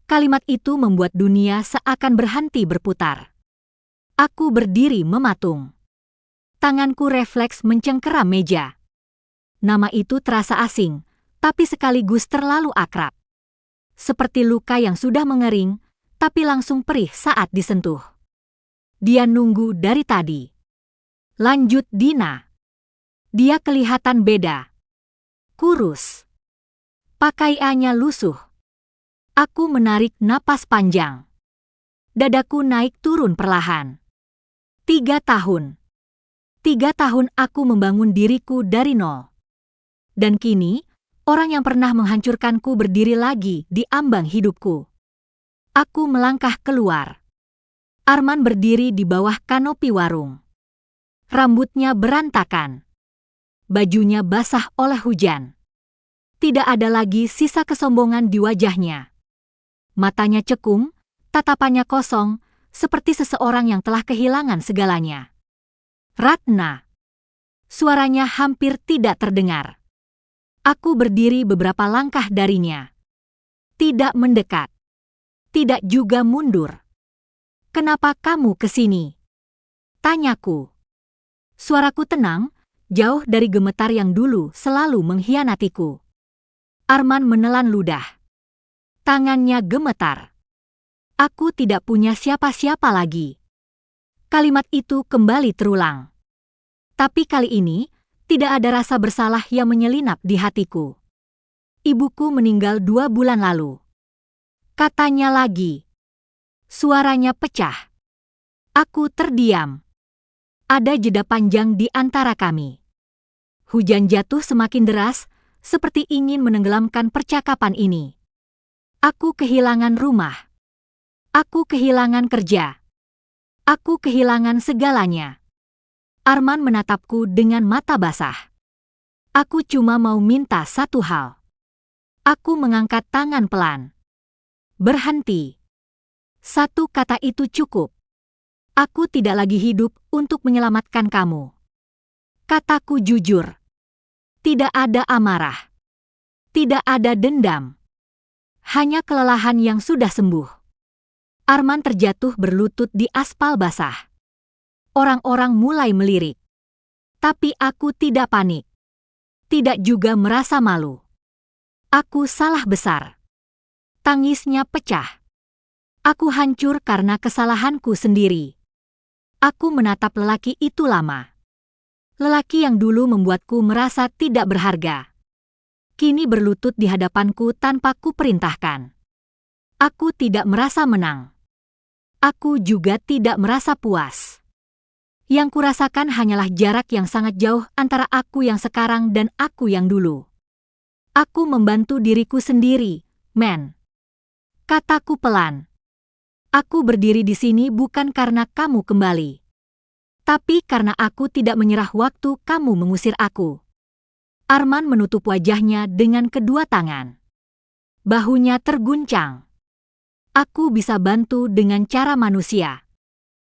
Kalimat itu membuat dunia seakan berhenti berputar. Aku berdiri mematung. Tanganku refleks mencengkeram meja. Nama itu terasa asing, tapi sekaligus terlalu akrab. Seperti luka yang sudah mengering, tapi langsung perih saat disentuh. Dia nunggu dari tadi. Lanjut Dina. Dia kelihatan beda. Kurus. Pakaiannya lusuh. Aku menarik napas panjang. Dadaku naik turun perlahan. 3 tahun. 3 tahun aku membangun diriku dari nol. Dan kini, orang yang pernah menghancurkanku berdiri lagi di ambang hidupku. Aku melangkah keluar. Arman berdiri di bawah kanopi warung. Rambutnya berantakan. Bajunya basah oleh hujan. Tidak ada lagi sisa kesombongan di wajahnya. Matanya cekung, tatapannya kosong, seperti seseorang yang telah kehilangan segalanya. Ratna. Suaranya hampir tidak terdengar. Aku berdiri beberapa langkah darinya. Tidak mendekat. Tidak juga mundur. Kenapa kamu kesini? Tanyaku. Suaraku tenang, jauh dari gemetar yang dulu selalu mengkhianatiku. Arman menelan ludah. Tangannya gemetar. Aku tidak punya siapa-siapa lagi. Kalimat itu kembali terulang. Tapi kali ini, tidak ada rasa bersalah yang menyelinap di hatiku. Ibuku meninggal 2 bulan lalu. Katanya lagi. Suaranya pecah. Aku terdiam. Ada jeda panjang di antara kami. Hujan jatuh semakin deras, seperti ingin menenggelamkan percakapan ini. Aku kehilangan rumah. Aku kehilangan kerja. Aku kehilangan segalanya. Arman menatapku dengan mata basah. Aku cuma mau minta satu hal. Aku mengangkat tangan pelan. Berhenti. Satu kata itu cukup. Aku tidak lagi hidup untuk menyelamatkan kamu. Kataku jujur. Tidak ada amarah. Tidak ada dendam. Hanya kelelahan yang sudah sembuh. Arman terjatuh berlutut di aspal basah. Orang-orang mulai melirik. Tapi aku tidak panik. Tidak juga merasa malu. Aku salah besar. Tangisnya pecah. Aku hancur karena kesalahanku sendiri. Aku menatap lelaki itu lama. Lelaki yang dulu membuatku merasa tidak berharga. Kini berlutut di hadapanku tanpa kuperintahkan. Aku tidak merasa menang. Aku juga tidak merasa puas. Yang kurasakan hanyalah jarak yang sangat jauh antara aku yang sekarang dan aku yang dulu. Aku membantu diriku sendiri, men. Kataku pelan. Aku berdiri di sini bukan karena kamu kembali. Tapi karena aku tidak menyerah waktu kamu mengusir aku. Arman menutup wajahnya dengan kedua tangan. Bahunya terguncang. Aku bisa bantu dengan cara manusia.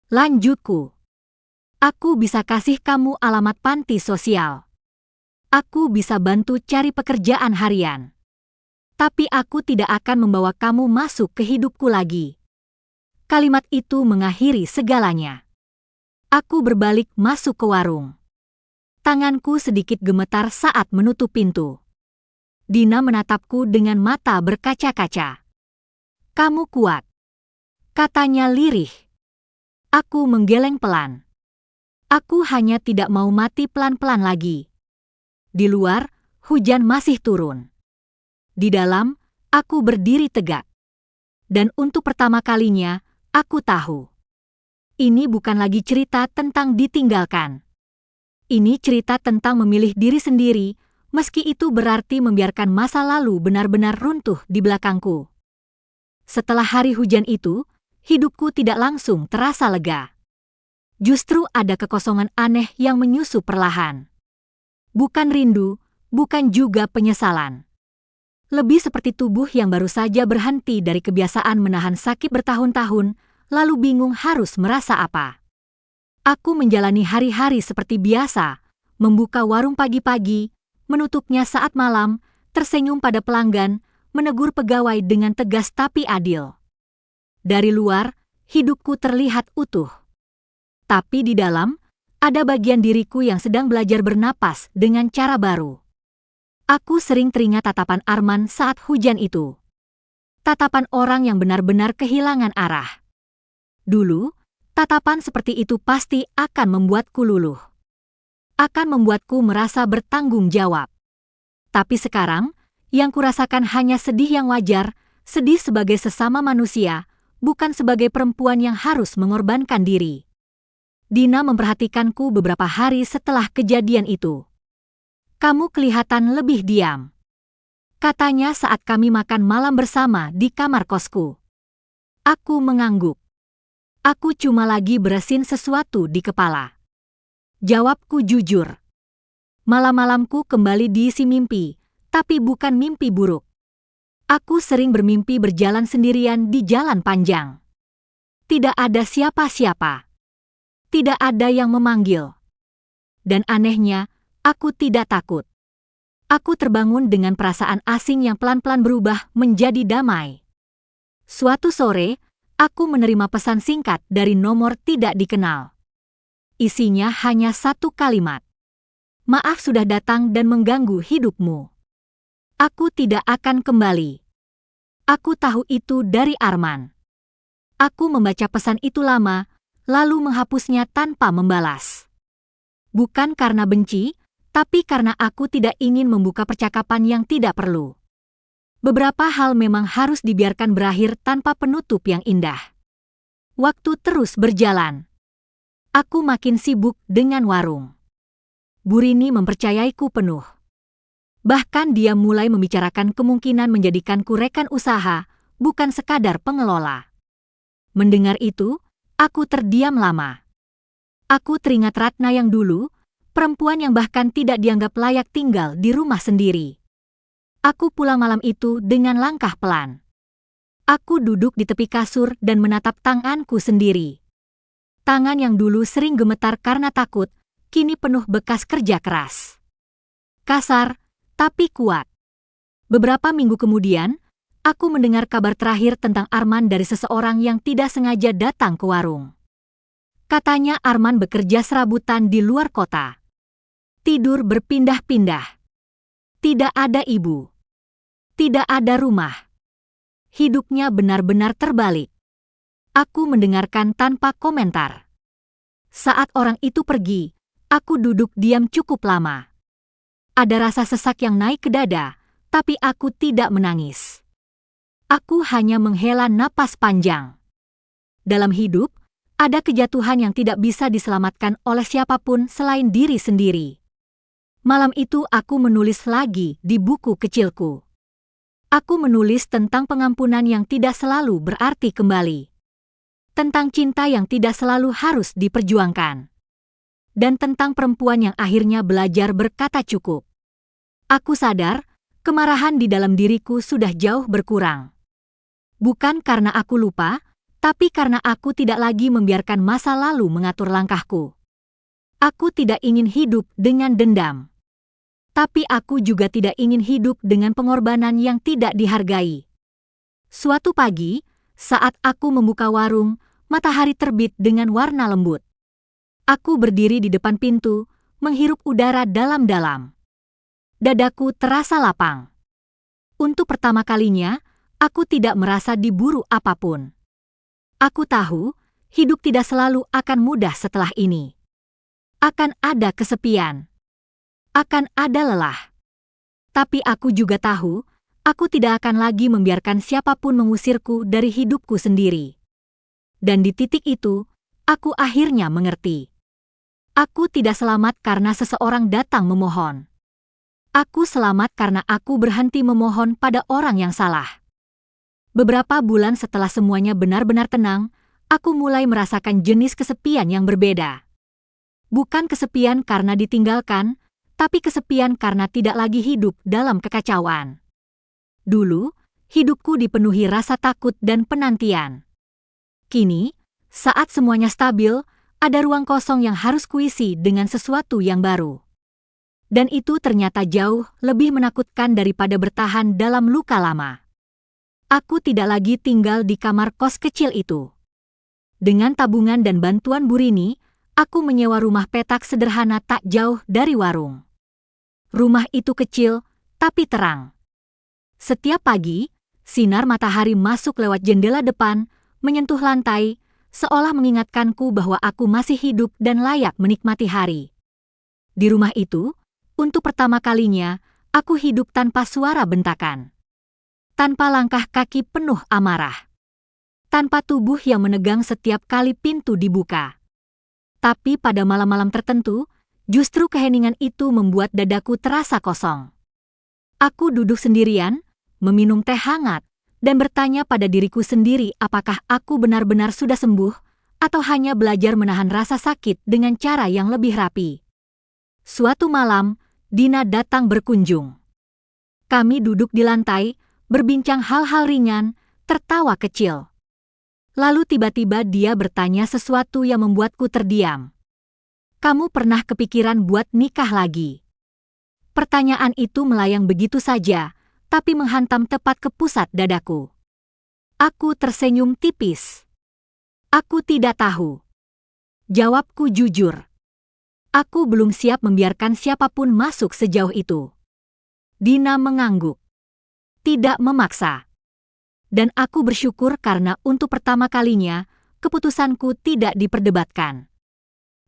Lanjutku. Aku bisa kasih kamu alamat panti sosial. Aku bisa bantu cari pekerjaan harian. Tapi aku tidak akan membawa kamu masuk ke hidupku lagi. Kalimat itu mengakhiri segalanya. Aku berbalik masuk ke warung. Tanganku sedikit gemetar saat menutup pintu. Dina menatapku dengan mata berkaca-kaca. Kamu kuat. Katanya lirih. Aku menggeleng pelan. Aku hanya tidak mau mati pelan-pelan lagi. Di luar, hujan masih turun. Di dalam, aku berdiri tegak. Dan untuk pertama kalinya, aku tahu. Ini bukan lagi cerita tentang ditinggalkan. Ini cerita tentang memilih diri sendiri, meski itu berarti membiarkan masa lalu benar-benar runtuh di belakangku. Setelah hari hujan itu, hidupku tidak langsung terasa lega. Justru ada kekosongan aneh yang menyusup perlahan. Bukan rindu, bukan juga penyesalan. Lebih seperti tubuh yang baru saja berhenti dari kebiasaan menahan sakit bertahun-tahun, lalu bingung harus merasa apa. Aku menjalani hari-hari seperti biasa, membuka warung pagi-pagi, menutupnya saat malam, tersenyum pada pelanggan, menegur pegawai dengan tegas tapi adil. Dari luar, hidupku terlihat utuh. Tapi di dalam, ada bagian diriku yang sedang belajar bernapas dengan cara baru. Aku sering teringat tatapan Arman saat hujan itu. Tatapan orang yang benar-benar kehilangan arah. Dulu, tatapan seperti itu pasti akan membuatku luluh. Akan membuatku merasa bertanggung jawab. Tapi sekarang, yang kurasakan hanya sedih yang wajar, sedih sebagai sesama manusia, bukan sebagai perempuan yang harus mengorbankan diri. Dina memperhatikanku beberapa hari setelah kejadian itu. Kamu kelihatan lebih diam, katanya saat kami makan malam bersama di kamar kosku. Aku mengangguk. Aku cuma lagi beresin sesuatu di kepala. Jawabku jujur. Malam-malamku kembali diisi mimpi, tapi bukan mimpi buruk. Aku sering bermimpi berjalan sendirian di jalan panjang. Tidak ada siapa-siapa. Tidak ada yang memanggil. Dan anehnya, aku tidak takut. Aku terbangun dengan perasaan asing yang pelan-pelan berubah menjadi damai. Suatu sore, aku menerima pesan singkat dari nomor tidak dikenal. Isinya hanya satu kalimat. Maaf sudah datang dan mengganggu hidupmu. Aku tidak akan kembali. Aku tahu itu dari Arman. Aku membaca pesan itu lama, lalu menghapusnya tanpa membalas. Bukan karena benci, tapi karena aku tidak ingin membuka percakapan yang tidak perlu. Beberapa hal memang harus dibiarkan berakhir tanpa penutup yang indah. Waktu terus berjalan. Aku makin sibuk dengan warung. Bu Rini mempercayaiku penuh. Bahkan dia mulai membicarakan kemungkinan menjadikanku rekan usaha, bukan sekadar pengelola. Mendengar itu, aku terdiam lama. Aku teringat Ratna yang dulu, perempuan yang bahkan tidak dianggap layak tinggal di rumah sendiri. Aku pulang malam itu dengan langkah pelan. Aku duduk di tepi kasur dan menatap tanganku sendiri. Tangan yang dulu sering gemetar karena takut, kini penuh bekas kerja keras. Kasar, tapi kuat. Beberapa minggu kemudian, aku mendengar kabar terakhir tentang Arman dari seseorang yang tidak sengaja datang ke warung. Katanya Arman bekerja serabutan di luar kota. Tidur berpindah-pindah. Tidak ada ibu. Tidak ada rumah. Hidupnya benar-benar terbalik. Aku mendengarkan tanpa komentar. Saat orang itu pergi, aku duduk diam cukup lama. Ada rasa sesak yang naik ke dada, tapi aku tidak menangis. Aku hanya menghela napas panjang. Dalam hidup, ada kejatuhan yang tidak bisa diselamatkan oleh siapapun selain diri sendiri. Malam itu aku menulis lagi di buku kecilku. Aku menulis tentang pengampunan yang tidak selalu berarti kembali. Tentang cinta yang tidak selalu harus diperjuangkan. Dan tentang perempuan yang akhirnya belajar berkata cukup. Aku sadar, kemarahan di dalam diriku sudah jauh berkurang. Bukan karena aku lupa, tapi karena aku tidak lagi membiarkan masa lalu mengatur langkahku. Aku tidak ingin hidup dengan dendam. Tapi aku juga tidak ingin hidup dengan pengorbanan yang tidak dihargai. Suatu pagi, saat aku membuka warung, matahari terbit dengan warna lembut. Aku berdiri di depan pintu, menghirup udara dalam-dalam. Dadaku terasa lapang. Untuk pertama kalinya, aku tidak merasa diburu apapun. Aku tahu, hidup tidak selalu akan mudah setelah ini. Akan ada kesepian. Akan ada lelah. Tapi aku juga tahu, aku tidak akan lagi membiarkan siapapun mengusirku dari hidupku sendiri. Dan di titik itu, aku akhirnya mengerti. Aku tidak selamat karena seseorang datang memohon. Aku selamat karena aku berhenti memohon pada orang yang salah. Beberapa bulan setelah semuanya benar-benar tenang, aku mulai merasakan jenis kesepian yang berbeda. Bukan kesepian karena ditinggalkan, tapi kesepian karena tidak lagi hidup dalam kekacauan. Dulu, hidupku dipenuhi rasa takut dan penantian. Kini, saat semuanya stabil, ada ruang kosong yang harus kuisi dengan sesuatu yang baru. Dan itu ternyata jauh lebih menakutkan daripada bertahan dalam luka lama. Aku tidak lagi tinggal di kamar kos kecil itu. Dengan tabungan dan bantuan Bu Rini, aku menyewa rumah petak sederhana tak jauh dari warung. Rumah itu kecil, tapi terang. Setiap pagi, sinar matahari masuk lewat jendela depan, menyentuh lantai, seolah mengingatkanku bahwa aku masih hidup dan layak menikmati hari. Di rumah itu, untuk pertama kalinya, aku hidup tanpa suara bentakan. Tanpa langkah kaki penuh amarah. Tanpa tubuh yang menegang setiap kali pintu dibuka. Tapi pada malam-malam tertentu, justru keheningan itu membuat dadaku terasa kosong. Aku duduk sendirian, meminum teh hangat, dan bertanya pada diriku sendiri apakah aku benar-benar sudah sembuh, atau hanya belajar menahan rasa sakit dengan cara yang lebih rapi. Suatu malam, Dina datang berkunjung. Kami duduk di lantai, berbincang hal-hal ringan, tertawa kecil. Lalu tiba-tiba dia bertanya sesuatu yang membuatku terdiam. Kamu pernah kepikiran buat nikah lagi? Pertanyaan itu melayang begitu saja, tapi menghantam tepat ke pusat dadaku. Aku tersenyum tipis. Aku tidak tahu. Jawabku jujur. Aku belum siap membiarkan siapapun masuk sejauh itu. Dina mengangguk. Tidak memaksa. Dan aku bersyukur karena untuk pertama kalinya, keputusanku tidak diperdebatkan.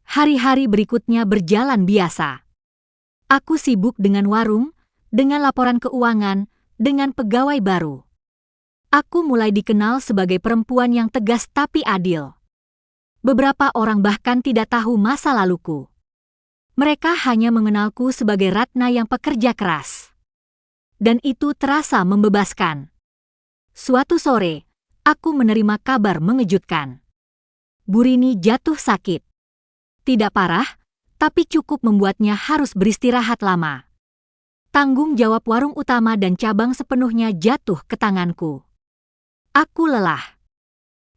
Hari-hari berikutnya berjalan biasa. Aku sibuk dengan warung, dengan laporan keuangan, dengan pegawai baru. Aku mulai dikenal sebagai perempuan yang tegas tapi adil. Beberapa orang bahkan tidak tahu masa laluku. Mereka hanya mengenalku sebagai Ratna yang pekerja keras. Dan itu terasa membebaskan. Suatu sore, aku menerima kabar mengejutkan. Bu Rini jatuh sakit. Tidak parah, tapi cukup membuatnya harus beristirahat lama. Tanggung jawab warung utama dan cabang sepenuhnya jatuh ke tanganku. Aku lelah.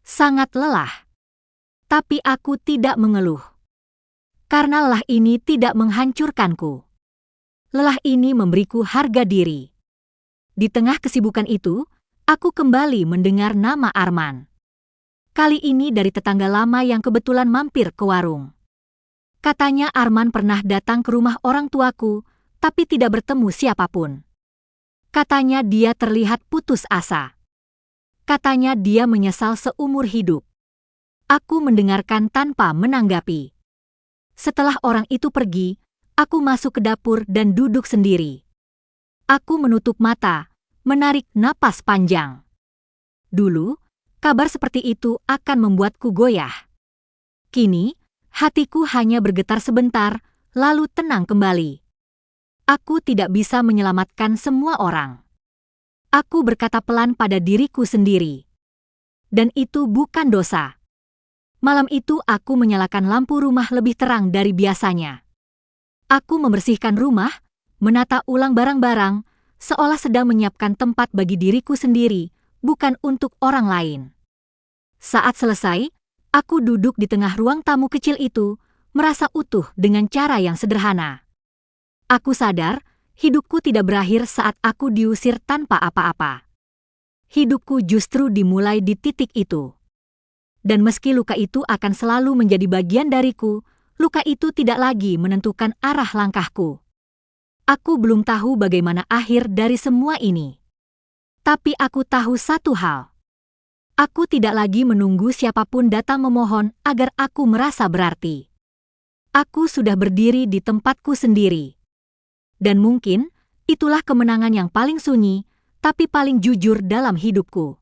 Sangat lelah. Tapi aku tidak mengeluh. Karena lelah ini tidak menghancurkanku. Lelah ini memberiku harga diri. Di tengah kesibukan itu, aku kembali mendengar nama Arman. Kali ini dari tetangga lama yang kebetulan mampir ke warung. Katanya Arman pernah datang ke rumah orang tuaku, tapi tidak bertemu siapapun. Katanya dia terlihat putus asa. Katanya dia menyesal seumur hidup. Aku mendengarkan tanpa menanggapi. Setelah orang itu pergi, aku masuk ke dapur dan duduk sendiri. Aku menutup mata, menarik napas panjang. Dulu, kabar seperti itu akan membuatku goyah. Kini, hatiku hanya bergetar sebentar, lalu tenang kembali. Aku tidak bisa menyelamatkan semua orang. Aku berkata pelan pada diriku sendiri. Dan itu bukan dosa. Malam itu aku menyalakan lampu rumah lebih terang dari biasanya. Aku membersihkan rumah, menata ulang barang-barang, seolah sedang menyiapkan tempat bagi diriku sendiri, bukan untuk orang lain. Saat selesai, aku duduk di tengah ruang tamu kecil itu, merasa utuh dengan cara yang sederhana. Aku sadar, hidupku tidak berakhir saat aku diusir tanpa apa-apa. Hidupku justru dimulai di titik itu. Dan meski luka itu akan selalu menjadi bagian dariku, luka itu tidak lagi menentukan arah langkahku. Aku belum tahu bagaimana akhir dari semua ini. Tapi aku tahu satu hal. Aku tidak lagi menunggu siapapun datang memohon agar aku merasa berarti. Aku sudah berdiri di tempatku sendiri. Dan mungkin, itulah kemenangan yang paling sunyi, tapi paling jujur dalam hidupku.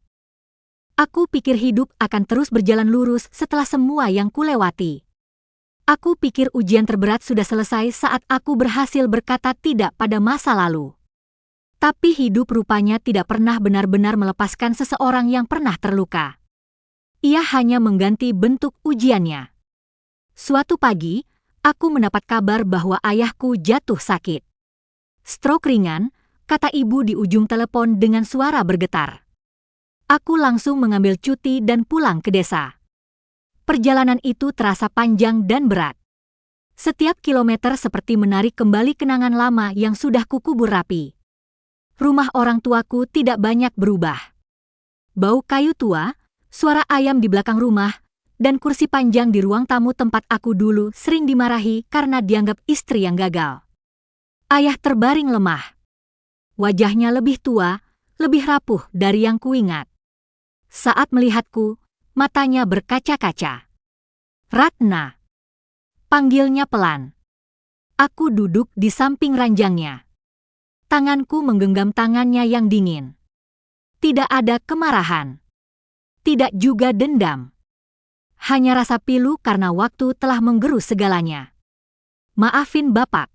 Aku pikir hidup akan terus berjalan lurus setelah semua yang kulewati. Aku pikir ujian terberat sudah selesai saat aku berhasil berkata tidak pada masa lalu. Tapi hidup rupanya tidak pernah benar-benar melepaskan seseorang yang pernah terluka. Ia hanya mengganti bentuk ujiannya. Suatu pagi, aku mendapat kabar bahwa ayahku jatuh sakit. Stroke ringan, kata ibu di ujung telepon dengan suara bergetar. Aku langsung mengambil cuti dan pulang ke desa. Perjalanan itu terasa panjang dan berat. Setiap kilometer seperti menarik kembali kenangan lama yang sudah kukubur rapi. Rumah orang tuaku tidak banyak berubah. Bau kayu tua, suara ayam di belakang rumah, dan kursi panjang di ruang tamu tempat aku dulu sering dimarahi karena dianggap istri yang gagal. Ayah terbaring lemah. Wajahnya lebih tua, lebih rapuh dari yang kuingat. Saat melihatku, matanya berkaca-kaca. "Ratna," panggilnya pelan. Aku duduk di samping ranjangnya. Tanganku menggenggam tangannya yang dingin. Tidak ada kemarahan. Tidak juga dendam. Hanya rasa pilu karena waktu telah menggerus segalanya. "Maafin Bapak,"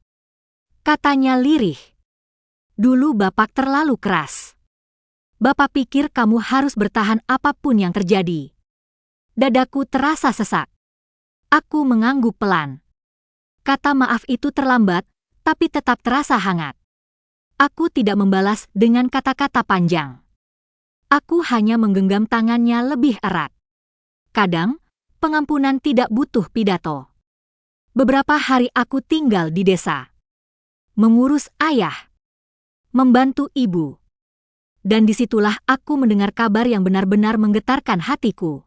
katanya lirih. "Dulu Bapak terlalu keras. Bapak pikir kamu harus bertahan apapun yang terjadi." Dadaku terasa sesak. Aku mengangguk pelan. Kata maaf itu terlambat, tapi tetap terasa hangat. Aku tidak membalas dengan kata-kata panjang. Aku hanya menggenggam tangannya lebih erat. Kadang, pengampunan tidak butuh pidato. Beberapa hari aku tinggal di desa. Mengurus ayah. Membantu ibu. Dan disitulah aku mendengar kabar yang benar-benar menggetarkan hatiku.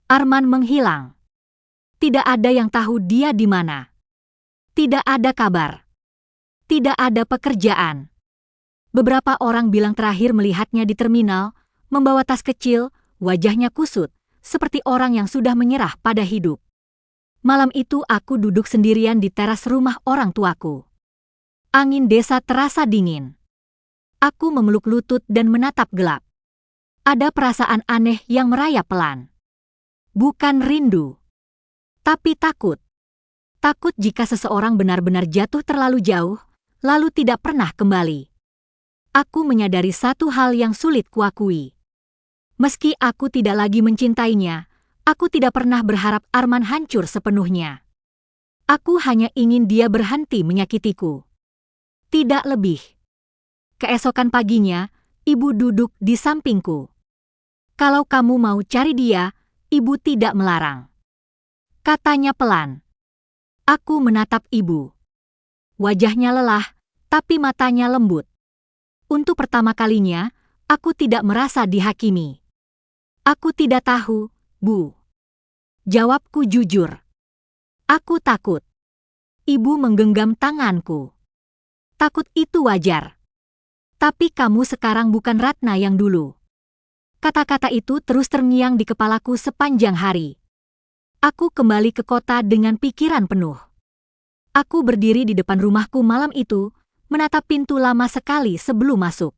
Arman menghilang. Tidak ada yang tahu dia di mana. Tidak ada kabar. Tidak ada pekerjaan. Beberapa orang bilang terakhir melihatnya di terminal, membawa tas kecil, wajahnya kusut, seperti orang yang sudah menyerah pada hidup. Malam itu aku duduk sendirian di teras rumah orang tuaku. Angin desa terasa dingin. Aku memeluk lutut dan menatap gelap. Ada perasaan aneh yang merayap pelan. Bukan rindu, tapi takut. Takut jika seseorang benar-benar jatuh terlalu jauh, lalu tidak pernah kembali. Aku menyadari satu hal yang sulit kuakui. Meski aku tidak lagi mencintainya, aku tidak pernah berharap Arman hancur sepenuhnya. Aku hanya ingin dia berhenti menyakitiku. Tidak lebih. Keesokan paginya, ibu duduk di sampingku. "Kalau kamu mau cari dia, ibu tidak melarang," katanya pelan. Aku menatap ibu. Wajahnya lelah, tapi matanya lembut. Untuk pertama kalinya, aku tidak merasa dihakimi. "Aku tidak tahu, Bu." Jawabku jujur. "Aku takut." Ibu menggenggam tanganku. "Takut itu wajar. Tapi kamu sekarang bukan Ratna yang dulu." Kata-kata itu terus terngiang di kepalaku sepanjang hari. Aku kembali ke kota dengan pikiran penuh. Aku berdiri di depan rumahku malam itu, menatap pintu lama sekali sebelum masuk.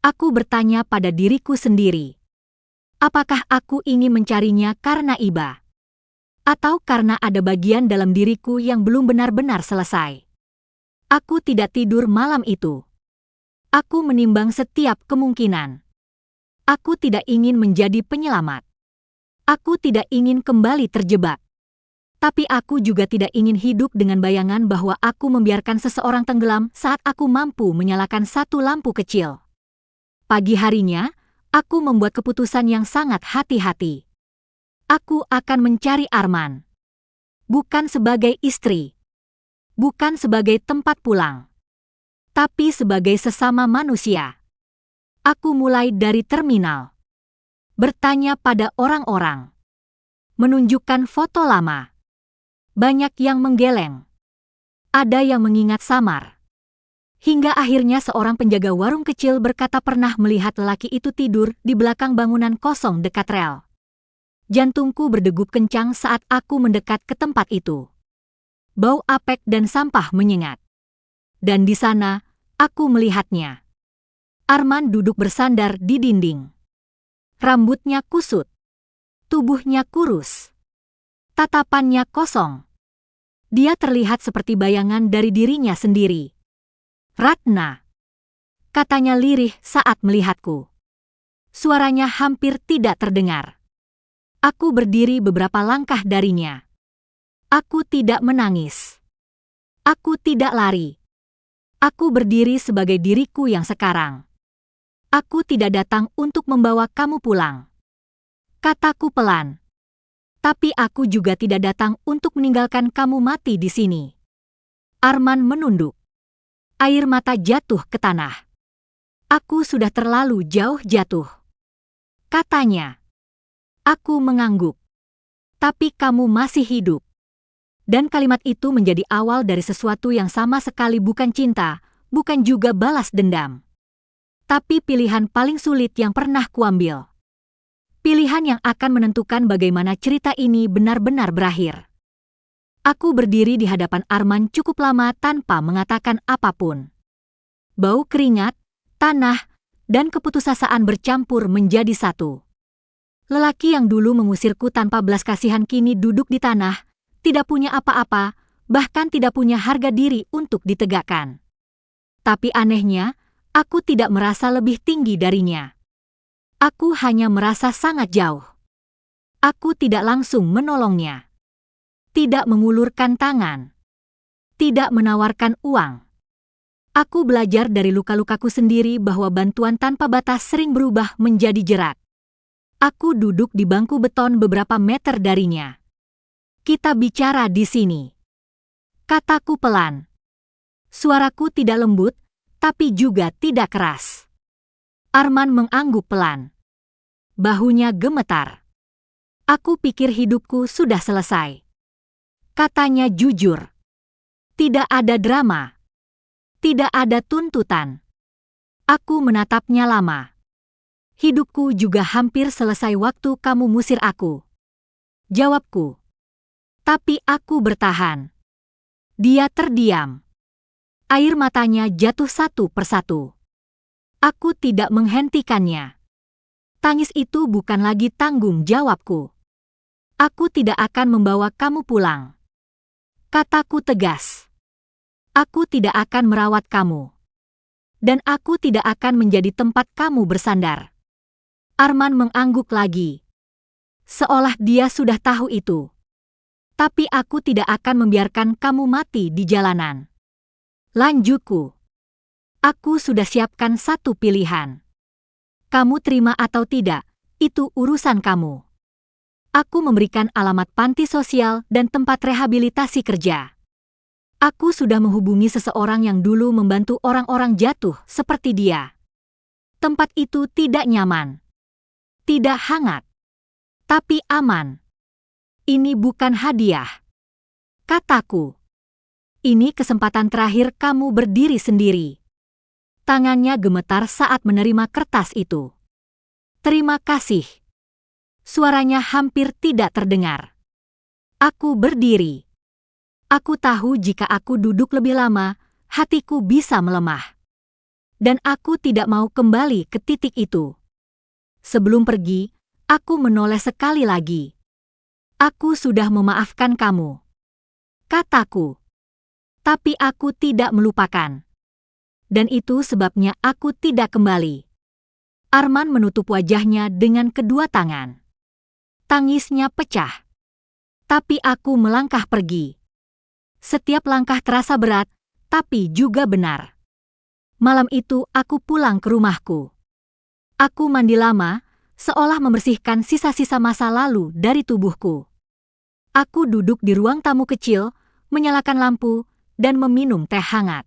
Aku bertanya pada diriku sendiri. Apakah aku ingin mencarinya karena iba? Atau karena ada bagian dalam diriku yang belum benar-benar selesai? Aku tidak tidur malam itu. Aku menimbang setiap kemungkinan. Aku tidak ingin menjadi penyelamat. Aku tidak ingin kembali terjebak. Tapi aku juga tidak ingin hidup dengan bayangan bahwa aku membiarkan seseorang tenggelam saat aku mampu menyalakan satu lampu kecil. Pagi harinya, aku membuat keputusan yang sangat hati-hati. Aku akan mencari Arman. Bukan sebagai istri. Bukan sebagai tempat pulang. Tapi sebagai sesama manusia. Aku mulai dari terminal. Bertanya pada orang-orang. Menunjukkan foto lama. Banyak yang menggeleng. Ada yang mengingat samar. Hingga akhirnya seorang penjaga warung kecil berkata pernah melihat lelaki itu tidur di belakang bangunan kosong dekat rel. Jantungku berdegup kencang saat aku mendekat ke tempat itu. Bau apek dan sampah menyengat. Dan di sana, aku melihatnya. Arman duduk bersandar di dinding. Rambutnya kusut. Tubuhnya kurus. Tatapannya kosong. Dia terlihat seperti bayangan dari dirinya sendiri. "Ratna," katanya lirih saat melihatku. Suaranya hampir tidak terdengar. Aku berdiri beberapa langkah darinya. Aku tidak menangis. Aku tidak lari. Aku berdiri sebagai diriku yang sekarang. "Aku tidak datang untuk membawa kamu pulang," kataku pelan. Tapi aku juga tidak datang untuk meninggalkan kamu mati di sini. Arman menunduk. Air mata jatuh ke tanah. Aku sudah terlalu jauh jatuh, katanya. Aku mengangguk. Tapi kamu masih hidup. Dan kalimat itu menjadi awal dari sesuatu yang sama sekali bukan cinta, bukan juga balas dendam. Tapi pilihan paling sulit yang pernah kuambil. Pilihan yang akan menentukan bagaimana cerita ini benar-benar berakhir. Aku berdiri di hadapan Arman cukup lama tanpa mengatakan apapun. Bau keringat, tanah, dan keputusasaan bercampur menjadi satu. Lelaki yang dulu mengusirku tanpa belas kasihan kini duduk di tanah, tidak punya apa-apa, bahkan tidak punya harga diri untuk ditegakkan. Tapi anehnya, aku tidak merasa lebih tinggi darinya. Aku hanya merasa sangat jauh. Aku tidak langsung menolongnya. Tidak mengulurkan tangan. Tidak menawarkan uang. Aku belajar dari luka-lukaku sendiri bahwa bantuan tanpa batas sering berubah menjadi jerat. Aku duduk di bangku beton beberapa meter darinya. Kita bicara di sini. Kataku pelan. Suaraku tidak lembut, tapi juga tidak keras. Arman mengangguk pelan. Bahunya gemetar. Aku pikir hidupku sudah selesai. Katanya jujur. Tidak ada drama. Tidak ada tuntutan. Aku menatapnya lama. Hidupku juga hampir selesai waktu kamu musir aku. Jawabku. Tapi aku bertahan. Dia terdiam. Air matanya jatuh satu persatu. Aku tidak menghentikannya. Tangis itu bukan lagi tanggung jawabku. Aku tidak akan membawa kamu pulang. Kataku tegas. Aku tidak akan merawat kamu. Dan aku tidak akan menjadi tempat kamu bersandar. Arman mengangguk lagi. Seolah dia sudah tahu itu. Tapi aku tidak akan membiarkan kamu mati di jalanan. Lanjutku. Aku sudah siapkan satu pilihan. Kamu terima atau tidak, itu urusan kamu. Aku memberikan alamat panti sosial dan tempat rehabilitasi kerja. Aku sudah menghubungi seseorang yang dulu membantu orang-orang jatuh seperti dia. Tempat itu tidak nyaman. Tidak hangat. Tapi aman. Ini bukan hadiah. Kataku. Ini kesempatan terakhir kamu berdiri sendiri. Tangannya gemetar saat menerima kertas itu. Terima kasih. Suaranya hampir tidak terdengar. Aku berdiri. Aku tahu jika aku duduk lebih lama, hatiku bisa melemah. Dan aku tidak mau kembali ke titik itu. Sebelum pergi, aku menoleh sekali lagi. Aku sudah memaafkan kamu. Kataku. Tapi aku tidak melupakan. Dan itu sebabnya aku tidak kembali. Arman menutup wajahnya dengan kedua tangan. Tangisnya pecah. Tapi aku melangkah pergi. Setiap langkah terasa berat, tapi juga benar. Malam itu aku pulang ke rumahku. Aku mandi lama, seolah membersihkan sisa-sisa masa lalu dari tubuhku. Aku duduk di ruang tamu kecil, menyalakan lampu, dan meminum teh hangat.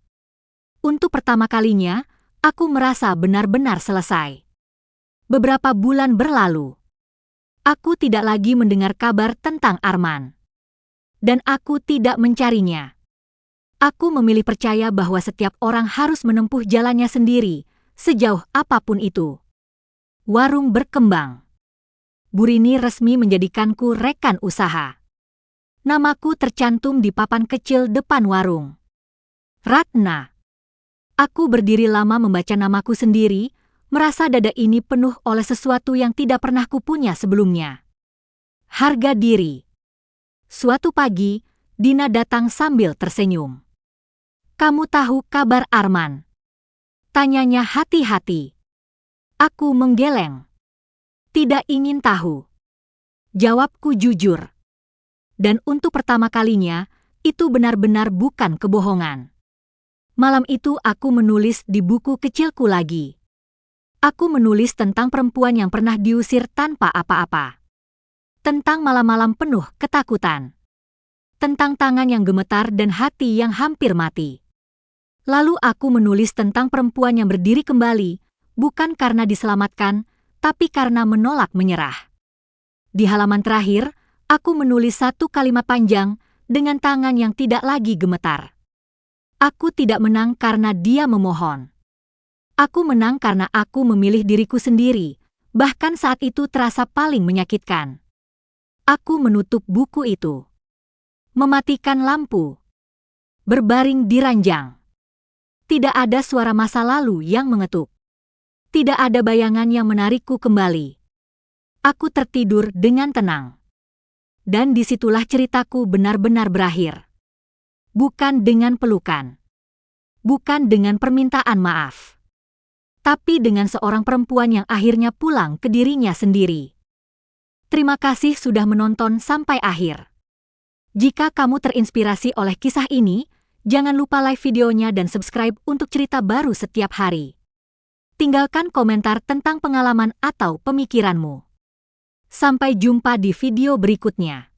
Untuk pertama kalinya, aku merasa benar-benar selesai. Beberapa bulan berlalu. Aku tidak lagi mendengar kabar tentang Arman. Dan aku tidak mencarinya. Aku memilih percaya bahwa setiap orang harus menempuh jalannya sendiri, sejauh apapun itu. Warung berkembang. Burini resmi menjadikanku rekan usaha. Namaku tercantum di papan kecil depan warung. Ratna. Aku berdiri lama membaca namaku sendiri, merasa dada ini penuh oleh sesuatu yang tidak pernah kupunya sebelumnya. Harga diri. Suatu pagi, Dina datang sambil tersenyum. Kamu tahu kabar Arman? Tanyanya hati-hati. Aku menggeleng. Tidak ingin tahu. Jawabku jujur. Dan untuk pertama kalinya, itu benar-benar bukan kebohongan. Malam itu aku menulis di buku kecilku lagi. Aku menulis tentang perempuan yang pernah diusir tanpa apa-apa. Tentang malam-malam penuh ketakutan. Tentang tangan yang gemetar dan hati yang hampir mati. Lalu aku menulis tentang perempuan yang berdiri kembali, bukan karena diselamatkan, tapi karena menolak menyerah. Di halaman terakhir, aku menulis satu kalimat panjang dengan tangan yang tidak lagi gemetar. Aku tidak menang karena dia memohon. Aku menang karena aku memilih diriku sendiri, bahkan saat itu terasa paling menyakitkan. Aku menutup buku itu. Mematikan lampu. Berbaring di ranjang. Tidak ada suara masa lalu yang mengetuk. Tidak ada bayangan yang menarikku kembali. Aku tertidur dengan tenang. Dan disitulah ceritaku benar-benar berakhir. Bukan dengan pelukan. Bukan dengan permintaan maaf. Tapi dengan seorang perempuan yang akhirnya pulang ke dirinya sendiri. Terima kasih sudah menonton sampai akhir. Jika kamu terinspirasi oleh kisah ini, jangan lupa like videonya dan subscribe untuk cerita baru setiap hari. Tinggalkan komentar tentang pengalaman atau pemikiranmu. Sampai jumpa di video berikutnya.